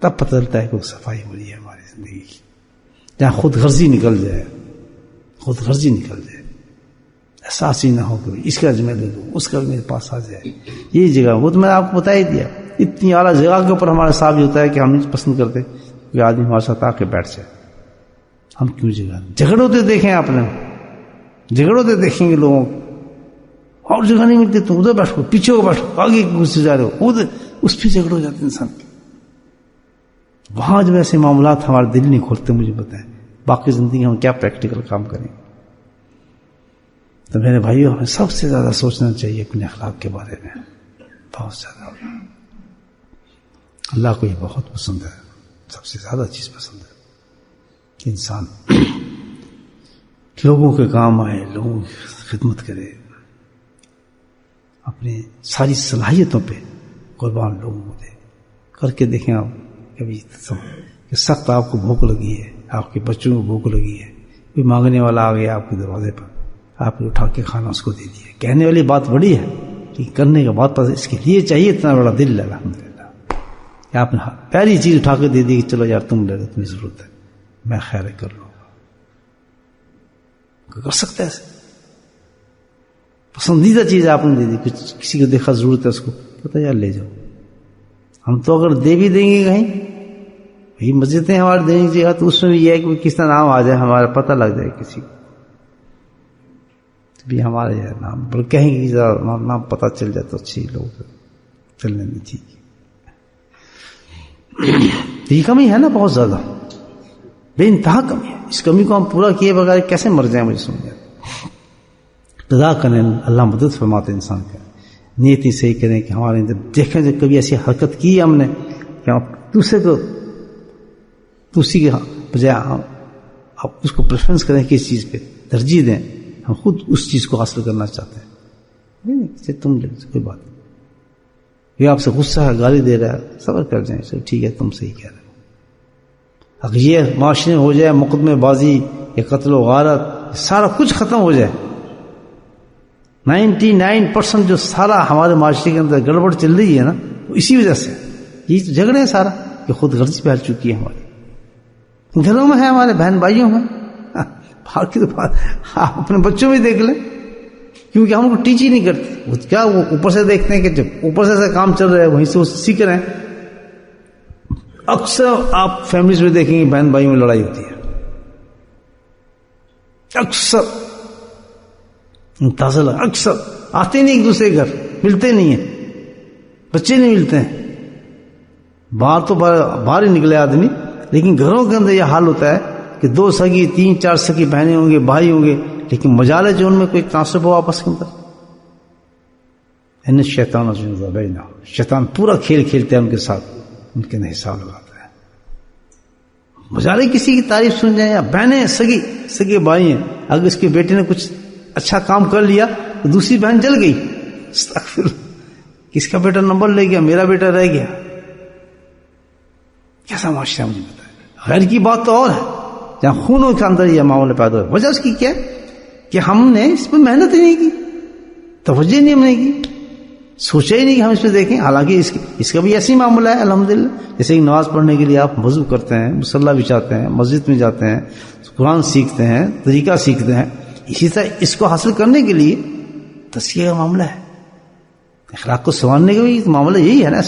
تب پتہ چلتا ہے کہ صفائی ہو رہی ہے ہماری زندگی کی. جہاں خود غرضی نکل جائے، خود غرضی نکل جائے، احساس ہی نہ ہو کہ اس کا ذمہ لے لوں، اس کا بھی میرے پاس آ جائے. یہ جگہ وہ تو میں نے آپ کو بتا ہی دیا، اتنی اعلیٰ جگہ کے اوپر ہمارے صاحب یہ ہوتا ہے کہ ہم نہیں پسند کرتے کہ آدمی ہمارے ساتھ آ کے بیٹھ جائے. ہم کیوں جھگڑ ہوتے دیکھیں آپ نے، جھگڑ ہوتے دیکھیں گے لوگوں کو، اور جگہ نہیں ملتی تو ادھر بیٹھو، پیچھے کو بیٹھو، آگے گھسے جا رہے ہو، ادھر اس پہ جھگڑ ہو جاتے انسان کے. وہاں جب ایسے معاملات ہمارے دل نہیں کھولتے، مجھے بتائیں باقی زندگی ہم کیا پریکٹیکل کام کریں. تو میرے بھائیو ہمیں سب سے زیادہ سوچنا چاہیے اپنے اخلاق کے بارے میں، بہت زیادہ. اللہ کو یہ بہت پسند ہے، سب سے زیادہ چیز پسند ہے کہ انسان لوگوں کے کام آئے، لوگوں کی خدمت کرے، اپنی ساری صلاحیتوں پہ قربان لوگوں کو دے. کر کے دیکھیں آپ کبھی کہ سخت آپ کو بھوک لگی ہے، آپ کے بچوں کو بھوک لگی ہے، کوئی مانگنے والا آ گیا آپ کے دروازے پر، آپ نے اٹھا کے کھانا اس کو دے دیا. کہنے والی بات بڑی ہے لیکن کرنے کا بات اس کے لیے چاہیے اتنا بڑا دل ہے الحمدللہ کہ آپ نے پہلی چیز اٹھا کے دے دی کہ چلو یار تم لے لو، تمہیں ضرورت ہے، میں خیر کر لوں گا. کر سکتا ہے ایسے؟ پسندیدہ چیز آپ نے دے دی، کسی کو دیکھا ضرورت ہے اس کو، پتہ یار لے جاؤ. ہم تو اگر دے بھی دیں گے کہیں، وہی مسجدیں ہمارے دینے کی جگہ، تو اس میں بھی یہ ہے کہ کس طرح نام آ جائے، ہمارا پتہ لگ جائے کسی کو، بھی ہمارے نام بول کہیں گے نام پتہ چل جائے تو اچھی لوگ چلنے میں ٹھیک. یہ کمی ہے نا بہت زیادہ، بے انتہا کمی ہے. اس کمی کو ہم پورا کیے بغیر کیسے مر جائیں، مجھے سمجھ دعا کریں اللہ مدد فرماتے انسان کا، نیت ہی صحیح کریں کہ ہمارے اندر دیکھیں جب کبھی ایسی حرکت کی ہم نے کہ ہم دوسرے کو دوسری کے بجائے آپ اس کو پریفرنس کریں کہ اس چیز پہ ترجیح دیں، ہم خود اس چیز کو حاصل کرنا چاہتے ہیں. نہیں تم لے کوئی بات نہیں، یہ آپ سے غصہ ہے، گالی دے رہا ہے، صبر کر جائیں، چلو ٹھیک ہے تم صحیح کہہ رہے ہو. اگر یہ معاشرے میں ہو جائے مقدمے بازی یا قتل و غارت، سارا کچھ ختم ہو جائے. 99% جو سارا ہمارے معاشرے کے اندر گڑبڑ چل رہی ہے نا، وہ اسی وجہ سے. یہ تو جھگڑے ہیں سارا، یہ خود غرضی پھیل چکی ہے ہماری گھروں میں، ہے ہمارے بہن بھائیوں میں. باہر کی تو بات آپ اپنے بچوں میں دیکھ لیں، کیونکہ ہم کو ٹیچ ہی نہیں کرتے. وہ کیا، وہ اوپر سے دیکھتے ہیں کہ جب اوپر سے ایسا کام چل رہا ہے وہیں سے وہ سیکھ رہے ہیں. اکثر آپ فیملیز میں دیکھیں گے بہن بھائیوں میں لڑائی ہوتی ہے، اکثر تازہ اکثر آتے نہیں ایک دوسرے گھر، ملتے نہیں ہیں، بچے نہیں ملتے ہیں. باہر تو باہر ہی نکلے آدمی، لیکن گھروں کے اندر یہ حال ہوتا ہے کہ 2 سگی 3-4 سگی بہنیں ہوں گے، بھائی ہوں گے، لیکن مجال ہے جو ان میں کوئی تعصب ہو آپس کے اندر. ان شیطان شیطان پورا کھیل کھیلتے ہیں ان کے ساتھ، ان کے حساب لگاتا ہے. مجالے کسی کی تعریف سن جائیں، یا بہنیں سگے بھائی ہیں، اگر اس کے بیٹے نے کچھ اچھا کام کر لیا تو دوسری بہن جل گئی، استغفر اللہ، کس کا بیٹا نمبر لے گیا، میرا بیٹا رہ گیا. کیسا معاشرہ مجھے بتایا. غیر کی بات تو اور ہے، جہاں خونوں کے اندر یہ معاملہ پیدا ہوا. وجہ اس کی کیا ہے کہ ہم نے اس پہ محنت ہی نہیں کی، توجہ نہیں ہم نے کی، سوچا ہی نہیں کہ ہم اس پہ دیکھیں. حالانکہ اس کا بھی ایسی معاملہ ہے الحمدللہ. جیسے کہ نماز پڑھنے کے لیے آپ وضو کرتے ہیں، مصلی بچھاتے ہیں، مسجد میں جاتے ہیں، قرآن سیکھتے ہیں، طریقہ سیکھتے ہیں. اسی طرح اس کو حاصل کرنے کے لیے تزکیہ کا معاملہ ہے، اخلاق کو سنوارنے کا بھی معاملہ یہی ہے نا.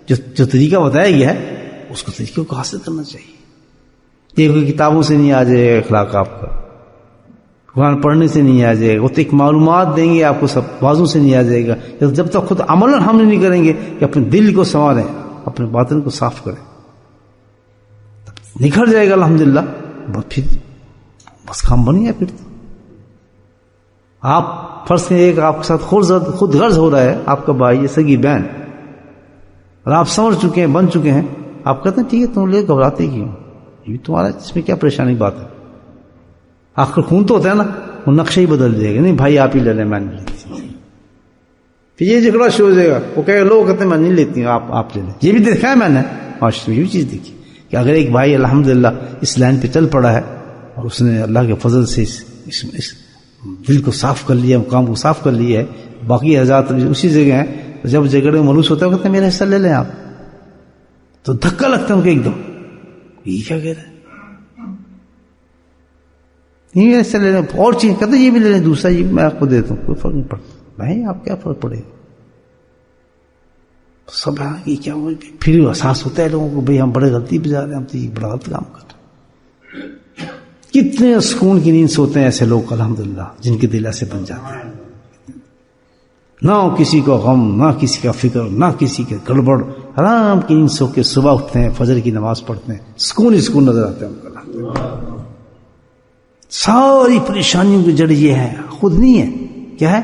جو طریقہ بتایا گیا ہے اس کو طریقے کو حاصل کرنا چاہیے. یہ کوئی کتابوں سے نہیں آ جائے گا اخلاق، آپ کا قرآن پڑھنے سے نہیں آ جائے گا، وہ تو ایک معلومات دیں گے آپ کو، سب بازوں سے نہیں آ جائے گا. جب تک خود عمل ہم نہیں کریں گے کہ اپنے دل کو سنواریں، اپنے باطن کو صاف کریں، تب نکھر جائے گا الحمدللہ. پھر بس کام بن گیا. پھر تو آپ فرض کریں ایک آپ کے ساتھ خود غرض ہو رہا ہے، آپ کا بھائی یا سگی بہن، اور آپ سمجھ چکے ہیں، بن چکے ہیں، آپ کہتے ہیں ٹھیک ہے تم لوگ گھبراتے کیوں، یہ تمہارا اس میں کیا پریشانی بات ہے. آخر خون تو ہوتا ہے نا، وہ نقشہ ہی بدل جائے گا. نہیں بھائی آپ ہی لے لیں، میں نہیں لیتی. پھر یہ جھگڑا شروع ہو جائے گا. وہ کہے گا لوگ کہتے ہیں میں نہیں لیتی ہوں، آپ لے لیں. یہ بھی دیکھا ہے میں نے معاشرے میں، یہ بھی چیز دیکھی کہ اگر ایک بھائی الحمدللہ اس لائن پہ چل پڑا ہے اور اس نے اللہ کے فضل سے اس دل کو صاف کر لیا، مقام کو صاف کر لیا ہے، باقی حضرات اسی جگہ ہیں، تو جب جھگڑے میں ملوث ہوتا ہے کہتے ہیں میرا حصہ لے لیں آپ. تو دھکا لگتا ہے ان کو ایک دم، یہ کیا کہہ رہے ہیں، نہیں میرا حصہ لے لیں. اور چیز کہتے ہیں یہ بھی لے لیں، دوسرا یہ میں آپ کو دیتا ہوں، کوئی فرق نہیں پڑتا. بھائی آپ کیا فرق پڑے گا، سب یہ کیا. پھر احساس ہوتا ہے لوگوں کو بھائی ہم بڑے غلطی پہ جا رہے ہیں، ہم تو یہ بڑا غلط کام کر رہے ہیں. کتنے سکون کی نیند سوتے ہیں ایسے لوگ الحمدللہ، جن کے دل ایسے بن جاتے ہیں، نہ کسی کو غم، نہ کسی کا فکر، نہ کسی کے گڑبڑ، آرام کی نیند سو کے صبح اٹھتے ہیں، فجر کی نماز پڑھتے ہیں، سکون ہی سکون نظر آتے ہیں ان کو. ساری پریشانیوں کی جڑ یہ ہے، خود نہیں ہے، کیا ہے،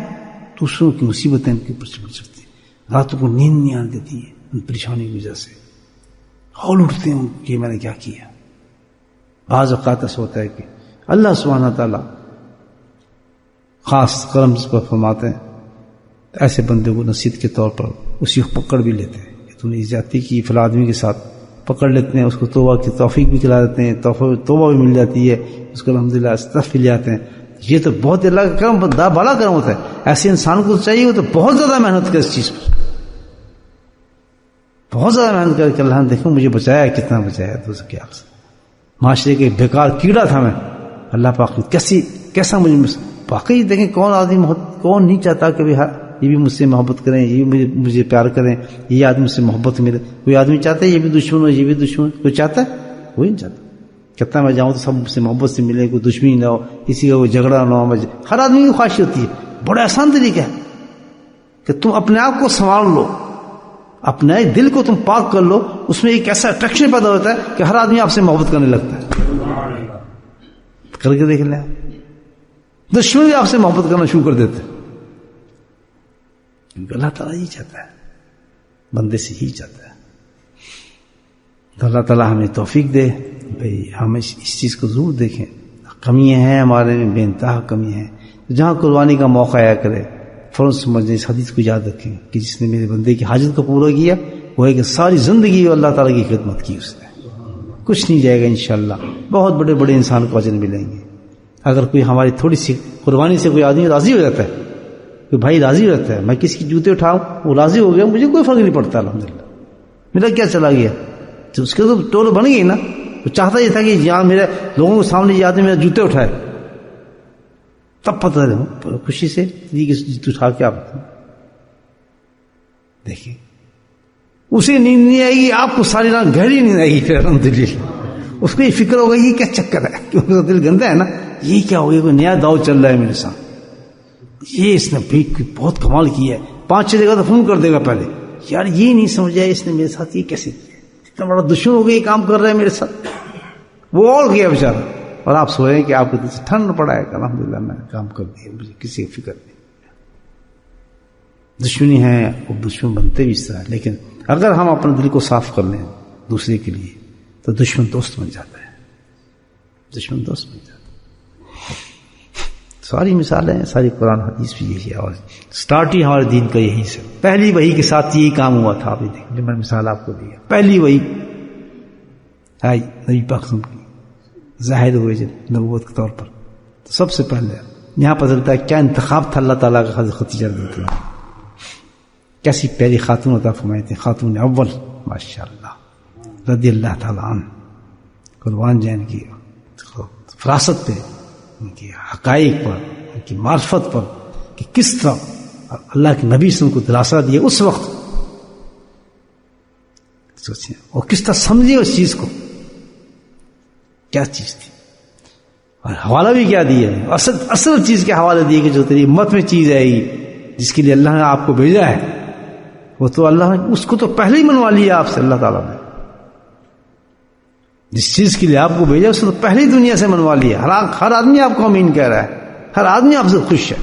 دوسروں کی مصیبتیں ان کے اوپر سے چڑھتی ہیں، راتوں کو نیند نہیں آنے دیتی ہیں ان پریشانیوں کی وجہ سے، ہول اٹھتے ہیں کہ میں نے کیا کیا. بعض اوقات ایسا ہوتا ہے کہ اللہ سبحانہ تعالیٰ خاص کرم پر فرماتے ہیں، ایسے بندے کو نصیحت کے طور پر اسی کو پکڑ بھی لیتے ہیں کہ تو نے زیادتی کی فلاں آدمی کے ساتھ، پکڑ لیتے ہیں، اس کو توبہ کی توفیق بھی کھلا دیتے ہیں، توبہ بھی مل جاتی ہے، اس کو الحمدللہ استغفار بھی لے آتے ہیں. یہ تو بہت اللہ کا کرم، بڑا کرم ہوتا ہے. ایسے انسان کو چاہیے ہو تو بہت زیادہ محنت کرے اس چیز پر، بہت زیادہ محنت کر کے اللہ نے دیکھو مجھے بچایا، کتنا بچایا. تو اس کے معاشرے کے بیکار کیڑا تھا میں، اللہ پاک نے کیسا مجھے واقعی دیکھیں کون آدمی کون نہیں چاہتا کہ یہ بھی مجھ سے محبت کریں، یہ بھی مجھے پیار کریں، یہ آدمی مجھ سے محبت ملے. کوئی آدمی چاہتا ہے یہ بھی دشمن ہو، یہ بھی دشمن، کوئی چاہتا ہے؟ کوئی نہیں چاہتا. کہتا میں جاؤں تو سب مجھ سے محبت سے ملے، کوئی دشمنی نہ ہو، کسی کا کوئی جھگڑا نہ ہو. ہر آدمی کی خواہش ہوتی ہے. بڑا آسان طریقہ ہے کہ تم اپنے آپ کو سنبھال لو، اپنے دل کو تم پاک کر لو. اس میں ایک ایسا اٹریکشن پیدا ہوتا ہے کہ ہر آدمی آپ سے محبت کرنے لگتا ہے. کر کے دیکھ لیں، دشمن بھی آپ سے محبت کرنا شروع کر دیتے، کیونکہ اللہ تعالیٰ یہی چاہتا ہے، بندے سے ہی چاہتا ہے. تو اللہ تعالیٰ ہمیں توفیق دے بھئی ہم اس چیز کو ضرور دیکھیں. کمیاں ہیں ہمارے میں، بے انتہا کمی ہیں. جہاں قربانی کا موقع آیا کرے، فوراً سمجھ لیں، اس حدیث کو یاد رکھیں کہ جس نے میرے بندے کی حاجت کو پورا کیا وہ ہے کہ ساری زندگی اللہ تعالیٰ کی خدمت کی اس نے، کچھ نہیں جائے گا انشاءاللہ. بہت بڑے بڑے انسان کو اجر ملیں گے. اگر کوئی ہماری تھوڑی سی قربانی سے کوئی آدمی راضی ہو جاتا ہے، کوئی بھائی راضی ہو جاتا ہے، میں کسی کی جوتے اٹھاؤں وہ راضی ہو گیا، مجھے کوئی فرق نہیں پڑتا الحمدللہ، میرا کیا چلا گیا. تو اس کے تو ٹول بن گئی نا. وہ چاہتا یہ تھا کہ یہاں میرے لوگوں کے سامنے یہ آدمی میرے جوتے اٹھائے، تب پتہ رہے خوشی سے جوتے اٹھا کے آپ دیکھیں اسے نیند نہیں آئے گی، آپ کو ساری رات گہری نیند آئے گی. پھر الحمدللہ اس کو یہ فکر ہوگا یہ کیا چکر ہے، کیونکہ اس کا دل گندا ہے نا، یہ کیا ہو گیا، کوئی نیا داؤ چل رہا ہے میرے ساتھ، یہ اس نے بھی بہت کمال کیا ہے. 5-6 جگہ تو فون کر دے گا پہلے، یار یہ نہیں سمجھا اس نے میرے ساتھ یہ کیسے کیا، اتنا بڑا دشمن ہو گیا یہ کام کر رہا ہے میرے ساتھ. وہ اور گیا بیچارہ، اور آپ سو رہے ہیں کہ آپ کو دل سے ٹھنڈ پڑا ہے کہ الحمدللہ میں نے کام کر دیا، مجھے کسی کی فکر نہیں. دشمنی ہے وہ دشمن بنتے بھی اس طرح، لیکن اگر ہم اپنے دل کو صاف کر لیں دوسرے کے لیے تو دشمن دوست بن جاتا ہے، دشمن دوست بن جاتا ہے. ساری مثالیں ہیں، ساری قرآن حدیث بھی یہی ہے، اور سٹارٹ ہی ہمارے دین کا یہی سے پہلی وحی کے ساتھ یہی کام ہوا تھا. آپ دیکھیں جو میں نے مثال آپ کو دی، پہلی وحی آئی نبی پاک کی ظاہر ہوئے جب نبوت کے طور پر، تو سب سے پہلے یہاں پتہ چلتا ہے کیا انتخاب تھا اللہ تعالیٰ کا حضرت خدیجہ رضی اللہ عنہا، کیسی پیاری خاتون عطا فرمائی تھی، خاتون اول ماشاءاللہ رضی اللہ تعالیٰ عنہ، قربان جائیں کی فراست پہ، ان کی حقائق پر، ان کی معرفت پر، کہ کس طرح اللہ کے نبی سے ان کو دلاسا دیا اس وقت. سوچیں اور کس طرح سمجھے اس چیز کو، کیا چیز تھی، اور حوالہ بھی کیا دیا، اصل چیز کے حوالے دیے کہ جو تیری امت میں چیز آئے گی جس کے لیے اللہ نے آپ کو بھیجا ہے، وہ تو اللہ نے اس کو تو پہلے ہی منوا لیا آپ سے. اللہ تعالیٰ نے جس چیز کے لیے آپ کو بھیجا اس کو تو پہلی دنیا سے منوا لیا. ہر آدمی آپ کو امین کہہ رہا ہے، ہر آدمی آپ سے خوش ہے.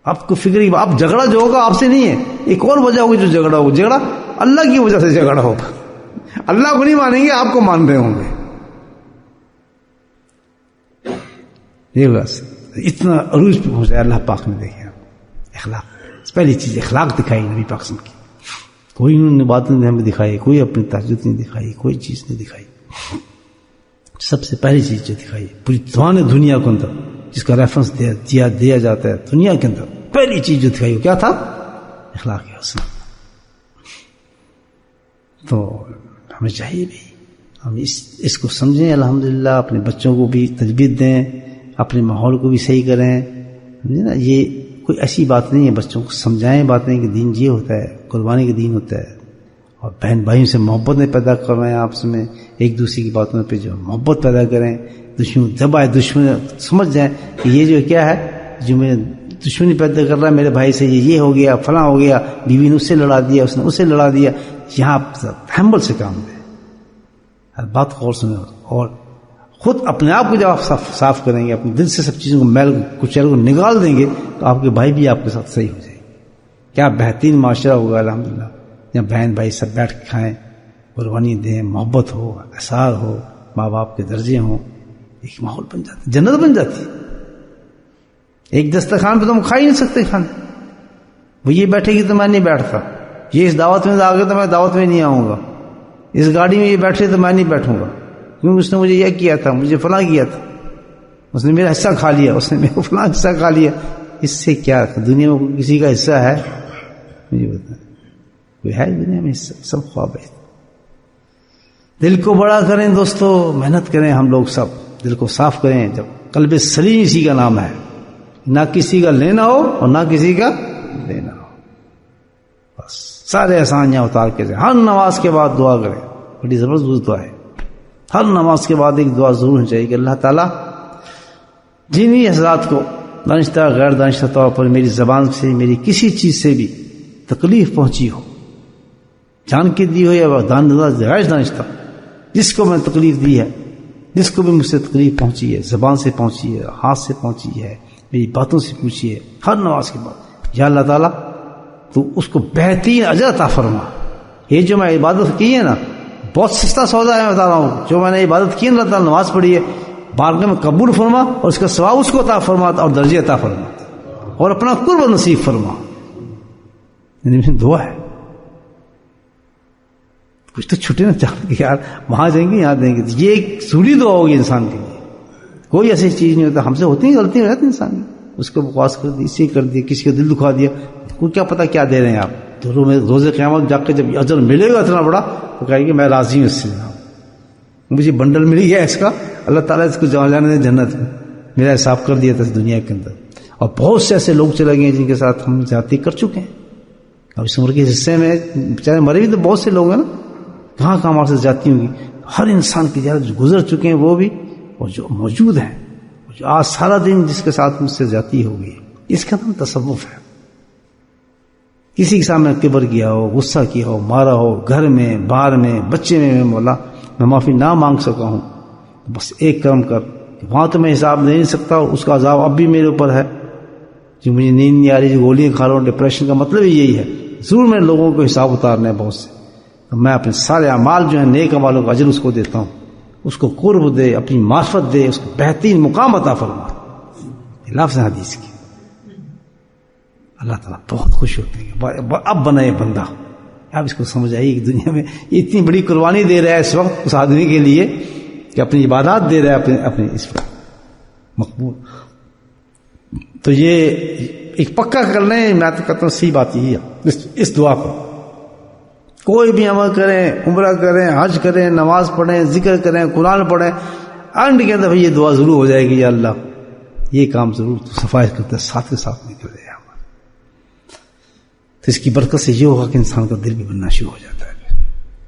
آپ کو فکر ہی، آپ جھگڑا جو ہوگا آپ سے نہیں ہے، ایک اور وجہ ہوگی جو جھگڑا ہوگا، جھگڑا اللہ کی وجہ سے جھگڑا ہوگا. اللہ کو نہیں مانیں گے، آپ کو مان رہے ہوں گے. یہ بس اتنا عروج پہ پہنچا اللہ پاک نے. دیکھیں اخلاق، پہلی چیز اخلاق دکھائی نبی پاک صلی اللہ علیہ وسلم کی. کوئی انہوں نے بات نہیں ہمیں دکھائی، کوئی اپنی تہجد نہیں دکھائی، کوئی چیز نہیں دکھائی. سب سے پہلی چیز جو دکھائی پوری زبان دنیا کے اندر جس کا ریفرنس دیا جاتا ہے دنیا کے اندر، پہلی چیز جو دکھائی وہ کیا تھا؟ اخلاق حسن. تو ہمیں چاہیے بھی ہم اس کو سمجھیں، الحمدللہ اپنے بچوں کو بھی تجوید دیں، اپنے ماحول کو بھی صحیح کریں. نا یہ کوئی ایسی بات نہیں ہے، بچوں کو سمجھائیں باتیں کہ دین یہ ہوتا ہے، قربانی کا دین ہوتا ہے، اور بہن بھائیوں سے محبت نہیں پیدا کروائیں، آپس میں ایک دوسرے کی باتوں پہ جو محبت پیدا کریں. دشمن جب آئے دشمن سمجھ جائیں کہ یہ جو کیا ہے، جو میں دشمنی پیدا کر رہا ہے میرے بھائی سے، یہ ہو گیا فلاں ہو گیا، بیوی نے اس سے لڑا دیا، اس نے اسے لڑا دیا. یہاں ہمبل سے کام دیں، ہر بات غور سنیں، اور خود اپنے آپ کو جب آپ صاف کریں گے، اپنے دل سے سب چیزوں کو میل کچیل کو نکال دیں گے، تو آپ کے بھائی بھی آپ کے ساتھ صحیح ہو جائے گے. کیا بہترین معاشرہ ہوگا الحمدللہ، جب بہن بھائی سب بیٹھ کے کھائیں، قربانی دیں، محبت ہو، اثار ہو، ماں باپ کے درجے ہوں، ایک ماحول بن جاتا ہے، جنت بن جاتی ہے. ایک دسترخوان پہ تو ہم کھا ہی نہیں سکتے کھانا. وہ یہ بیٹھے گی تو میں نہیں بیٹھتا، یہ اس دعوت میں آ گیا تو میں دعوت میں نہیں آؤں گا، اس گاڑی میں یہ بیٹھے تو میں نہیں بیٹھوں گا، کیونکہ اس نے مجھے یہ کیا تھا، مجھے فلاں کیا تھا، اس نے میرا حصہ کھا لیا، اس نے میرا فلاں حصہ کھا لیا. اس سے کیا دنیا میں کسی کا حصہ ہے؟ مجھے بتا، کوئی ہے دنیا میں حصہ؟ سب خواب ہے. دل کو بڑا کریں دوستو، محنت کریں، ہم لوگ سب دل کو صاف کریں. جب قلب سلیم اسی کا نام ہے، نہ کسی کا لینا ہو اور نہ کسی کا دینا ہو. بس سارے احسان یہاں اتار کے ہر نماز کے بعد دعا کریں، بڑی زبردست دعا ہے. ہر نماز کے بعد ایک دعا ضرور ہونی چاہیے کہ اللہ تعالیٰ جن بھی حضرات کو دانشتہ غیر دانشتہ طور پر میری زبان سے میری کسی چیز سے بھی تکلیف پہنچی ہو، جان کے دی ہو یا غیر دانشتہ، جس کو میں تکلیف دی ہے، جس کو بھی مجھ سے تکلیف پہنچی ہے، زبان سے پہنچی ہے، ہاتھ سے پہنچی ہے، میری باتوں سے پوچھی ہے، ہر نماز کے بعد یا اللہ تعالیٰ تو اس کو بہترین اجر عطا فرما. یہ جو میں عبادت کی ہے نا، بہت سستا سودا ہے، میں بتا رہا ہوں، جو میں نے عبادت کی اللہ تعالیٰ نماز پڑھی ہے، بارگاہ میں قبول فرما اور اس کا ثواب اس کو عطا فرما اور درجے عطا فرما. اور اپنا قرب نصیب فرما. یعنی دعا ہے. کچھ تو چھٹے نہ چاہتے کہ یار وہاں جائیں گے یہاں دیں گے. یہ ایک ضروری دعا ہوگی انسان کے لیے. کوئی ایسی چیز نہیں ہوتا. ہم سے ہوتی ہیں غلطی ہو جاتی انسان کی. اس کو بکواس کر دی, اسی کر دیا, کسی کا دل دکھا دیا. کو کیا پتا کیا دے رہے ہیں آپ. تو روز قیامت جا کے جب اجر ملے گا اتنا بڑا تو کہے گی میں راضی ہوں اس سے, مجھے بنڈل مل گیا اس کا, اللہ تعالیٰ اس کو جانے دے جنت میں, میرا حساب کر دیا تھا اس دنیا کے اندر. اور بہت سے ایسے لوگ چلے گئے جن کے ساتھ ہم زیادتی کر چکے ہیں. اب اس عمر کے حصے میں چاہے مرے بھی تو بہت سے لوگ ہیں نا, کہاں کہاں ہمارے سے زیادتی ہوگی. ہر انسان کی جو گزر چکے ہیں وہ بھی, اور جو موجود ہیں, جو آج سارا دن جس کے ساتھ مجھ سے زیادتی ہو گئی, اس کا نام تصوف ہے. کسی کے سامنے کبر کیا ہو, غصہ کیا ہو, مارا ہو, گھر میں, باہر میں, بچے میں, مولا میں معافی نہ مانگ سکا ہوں, بس ایک کرم کر, وہاں تو میں حساب دے نہیں سکتا, اس کا عذاب اب بھی میرے اوپر ہے. جو مجھے نیند نہیں آ رہی, جو گولیاں کھا رہا ہوں, ڈپریشن کا مطلب ہی یہی ہے. ضرور میں لوگوں کو حساب اتارنا ہے بہت سے, تو میں اپنے سارے اعمال جو ہیں نیک اعمالوں کا اجر اس کو دیتا ہوں, اس کو قرب دے, اپنی معرفت دے, اس کو بہترین مقام عطا فرما. لفظ حدیث کی اللہ تعالیٰ بہت خوش ہوتے ہیں. اب بنا یہ بندہ, اب اس کو سمجھ آئی کہ دنیا میں اتنی بڑی قربانی دے رہا ہے اس وقت اس آدمی کے لیے کہ اپنی عبادات دے رہا ہے اپنے اس وقت مقبول. تو یہ ایک پکا کر لیں. میں تو کہتا ہوں صحیح بات یہی ہے اس دعا کو. کوئی بھی عمل کریں, عمرہ کریں, حج کریں, نماز پڑھیں, ذکر کریں, قرآن پڑھیں, اینڈ کے اندر یہ دعا ضرور ہو جائے گی, یا اللہ یہ کام ضرور تو صفائی کرتے ہیں, ساتھ کے ساتھ نکل جائے. تو اس کی برکت سے یہ ہوگا کہ انسان کا دل بھی بننا شروع ہو جاتا ہے,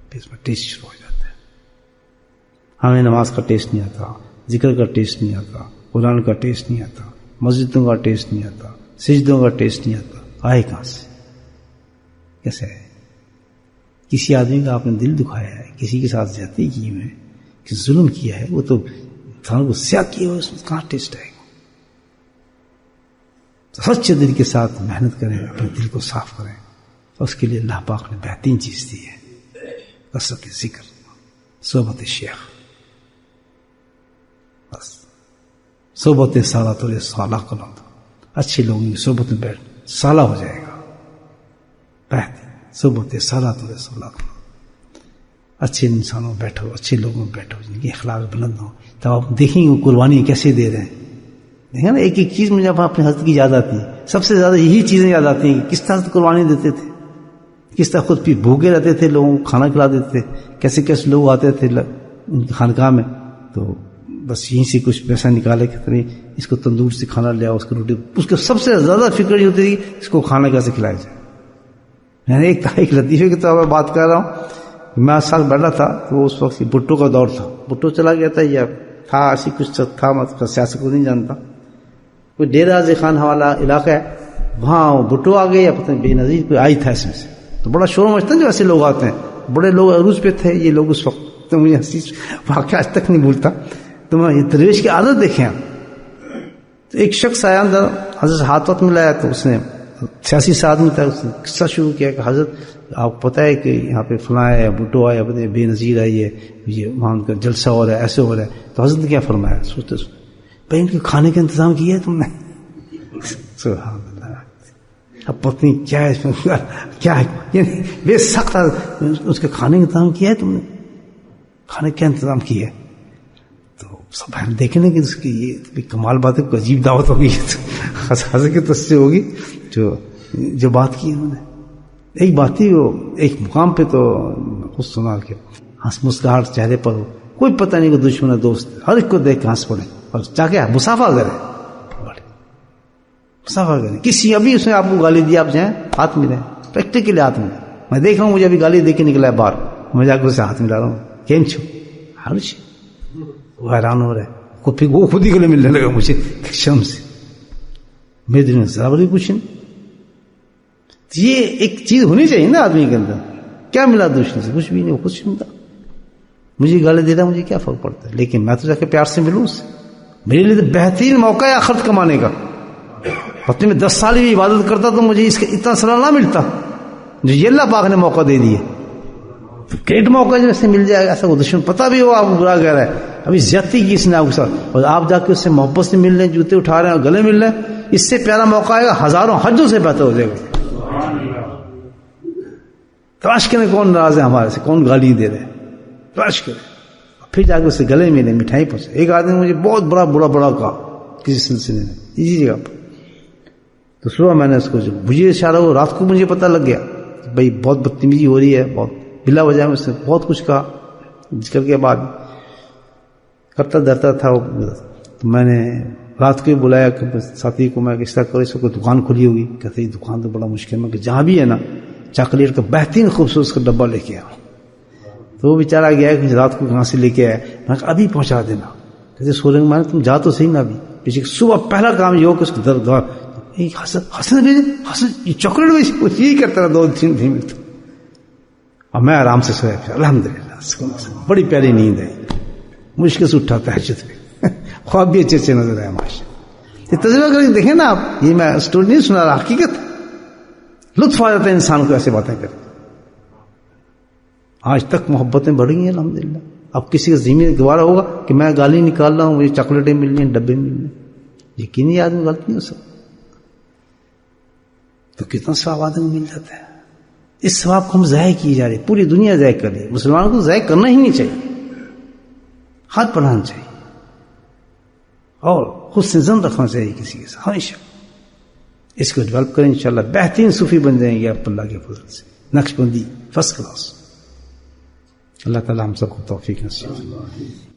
پھر اس میں ٹیسٹ شروع ہو جاتا ہے. ہمیں نماز کا ٹیسٹ نہیں آتا, ذکر کا ٹیسٹ نہیں آتا, قرآن کا ٹیسٹ نہیں آتا, مسجدوں کا ٹیسٹ نہیں آتا, سجدوں کا ٹیسٹ نہیں آتا. آئے کہاں سے, کیسے ہے؟ کسی آدمی کا آپ نے دل دکھایا ہے, کسی کے ساتھ زیادتی کی ہے, کسی ظلم کیا ہے, وہ تو انسان کو سیاہ کیا ہو, اس میں کہاں ٹیسٹ آئے گا. سچے دل کے ساتھ محنت کریں, اپنے دل کو صاف کریں, اور اس کے لیے اللہ پاک نے بہترین چیز دی ہے, کثرت ذکر, صحبت شیخ. بس صحبت سالہ تو صالح کو لو, اچھے لوگوں کی صحبت میں بیٹھ سالہ ہو جائے گا. بہترین صحبت سالہ تو صالح کو, اچھے انسانوں میں بیٹھو, اچھے لوگوں میں بیٹھو, جن کے اخلاق بلند ہو, تب آپ دیکھیں گے وہ قربانی کیسے دے رہے ہیں. دیکھیں نا, ایک ایک چیز مجھے اپنے حضرت کی یاد آتی ہے. سب سے زیادہ یہی چیزیں یاد آتی ہیں کہ کس طرح سے قربانی دیتے تھے, کس طرح خود بھی بھوکے رہتے تھے, لوگوں کو کھانا کھلا دیتے تھے, کیسے کیسے لوگ آتے تھے ان کی خانقاہ میں, تو بس یہیں سے کچھ پیسہ نکالے کہ اس کو تندور سے کھانا لے آؤ, اس کو روٹی. اس کو سب سے زیادہ فکر یہ ہوتی تھی اس کو کھانا کیسے کھلایا جائے. میں نے ایک لطیفے کے طور پر بات کر رہا ہوں. میں 8 سال بیٹھا تھا, تو اس وقت بھٹو کا دور تھا. بھٹو چلا گیا تھا یا تھا, ایسی کچھ تھا, مطلب سیاست کو نہیں جانتا. کوئی ڈیرہ غازی خان حوالہ علاقہ ہے, وہاں بھٹو آ گئے, یا پتہ نہیں بے نظیر کوئی آئی تھا اس میں سے. تو بڑا شور مچتا ہے جو ایسے لوگ آتے ہیں, بڑے لوگ عروج پہ تھے یہ لوگ اس وقت. تو مجھے ہنسی واقعہ آج تک نہیں بھولتا. تو میں یہ درویش کی عادت دیکھیں. تو ایک شخص آیا اندر, حضرت ہاتھ وقت ملایا, تو اس نے سیاسی سے آدمی تھا, اس نے قصہ شروع کیا کہ حضرت آپ کو پتہ ہے کہ یہاں پہ فلاں ہے, بھٹو آیا, پتہ بے نظیر آئی ہے, یہ وہاں کا جلسہ ہو رہا ہے, ایسے ہو رہا ہے. تو حضرت نے کیا فرمایا, سوچتے بھائی ان کے کھانے کا انتظام کیا ہے تم نے؟ سبحان اللہ. اب پتنی کیا ہے اس میں, کیا ہے یعنی بے سخت, اس کے کھانے کا انتظام کیا ہے تم نے, کھانے کا انتظام کیا ہے. تو سب دیکھیں نا کہ اس کی یہ کمال بات ہے, کوئی عجیب دعوت ہوگی, ہنس کے تصویر ہوگی جو بات کی انہوں نے. ایک بات تھی, وہ ایک مقام پہ تو خود سنا کے ہنس مسکراہٹ چہرے پر ہو, کوئی پتہ نہیں کہ دشمن ہے دوست, ہر ایک کو دیکھ کے ہنس پڑے اور چاہ کے مسافہ کرے, مسافہ کریں. کسی ابھی اس نے آپ کو گالی دی, آپ جائیں ہاتھ ملیں, پریکٹیکلی ہاتھ ملیں. میں دیکھ رہا ہوں, مجھے ابھی گالی دے کے نکلا ہے باہر, میں جا کے اسے ہاتھ ملا رہا ہوں, کیم چھو ہرش, وہ حیران ہو رہا ہے, پھر وہ خود ہی گلے ملنے لگا مجھے شرم سے. میرے دل میں ذرا بھی کچھ نہیں. یہ ایک چیز ہونی چاہیے نا آدمی کے اندر, کیا ملا دشمن سے, کچھ بھی نہیں, وہ کچھ نہیں ملا. مجھے گالی دے رہا, مجھے کیا فرق پڑتا ہے, لیکن میں تو جا کے پیار سے ملوں اس سے. میرے لیے تو بہترین موقع ہے آخرت کمانے کا. پتہ میں 10 سال بھی عبادت کرتا تو مجھے اس کا اتنا سلا نہ ملتا جو یہ اللہ پاک نے موقع دے دیے. گریٹ موقع جو اس سے مل جائے گا, ایسا وہ دشمن پتہ بھی ہو آپ کو برا کہہ رہا ہے, ابھی زیادتی کی اس نے آپ کے ساتھ, اور آپ جا کے اس سے محبت سے مل رہے ہیں, جوتے اٹھا رہے ہیں اور گلے مل رہے ہیں, اس سے پیارا موقع آئے گا ہزاروں حجوں سے بہتر ہو جائے گا. تلاش کریں کون ناراض ہے ہمارے سے, کون گالی دے رہے ہیں, تلاش کریں, پھر جا کے اس سے گلے ملے, مٹھائی پہنچے. ایک آدمی نے مجھے بہت بڑا کہا کسی سلسلے میں اسی جگہ پر, تو صبح میں نے اس کو مجھے اشارہ ہو, رات کو مجھے پتہ لگ گیا کہ بھائی بہت بدتمیزی ہو رہی ہے, بہت بلا وجہ میں اس نے بہت کچھ کہا. ذکر کے بعد کرتا درتا تھا وہ, تو میں نے رات کو بلایا کہ ساتھی کو, میں اس طرح کرو, اس کو دکان کھلی ہوگی. کہتے ہیں دکان تو بڑا مشکل ہے, میں کہ جہاں بھی ہے نا چاکلیٹ کا بہترین خوبصورت کا ڈبہ لے کے آؤ. تو وہ بیچارہ گیا کہ رات کو کہاں سے لے کے آیا. میں کہا ابھی پہنچا دینا. کہتے سورنگ میں تم جا تو صحیح نا ابھی. پیچھے صبح پہلا کام یہ ہو کہ اس کو درد حسن یہ چاکلیٹ بیچ یہی کرتا رہا 2-3 دن میں. اور میں آرام سے سویا, الحمدللہ بڑی پیاری نیند ہے, مشکل سے اٹھا تہجد میں, خواب بھی اچھے نظر آئے. ماشاء یہ تجربہ کر کے دیکھیں نا آپ, یہ میں اسٹوری نہیں سنا رہا, حقیقت. لطف آ جاتا ہے انسان کو ایسے باتیں کر. آج تک محبتیں بڑھ گئی ہیں الحمدللہ. اب کسی کا ذمہ گوارا ہوگا کہ میں گالی نکال رہا ہوں, مجھے چاکلیٹیں مل رہی ہیں, ڈبے مل رہے ہیں, یقینی آدمی غلط نہیں ہو سکتا. تو کتنا ثواب آدمی مل جاتا ہے. اس ثواب کو ہم ضائع کیے جا رہے, پوری دنیا ضائع کر رہی ہے. مسلمانوں کو ضائع کرنا ہی نہیں چاہیے, ہاتھ بڑھانا چاہیے, اور خود سے زن رکھنا چاہیے کسی کے ساتھ ہمیشہ. اس کو ڈیولپ کریں انشاءاللہ, بہترین صوفی بن جائیں گے آپ اللہ کے فضل سے. نقش بندی فرسٹ کلاس. اللہ تعالی ہم سب کو توفیق نصیب.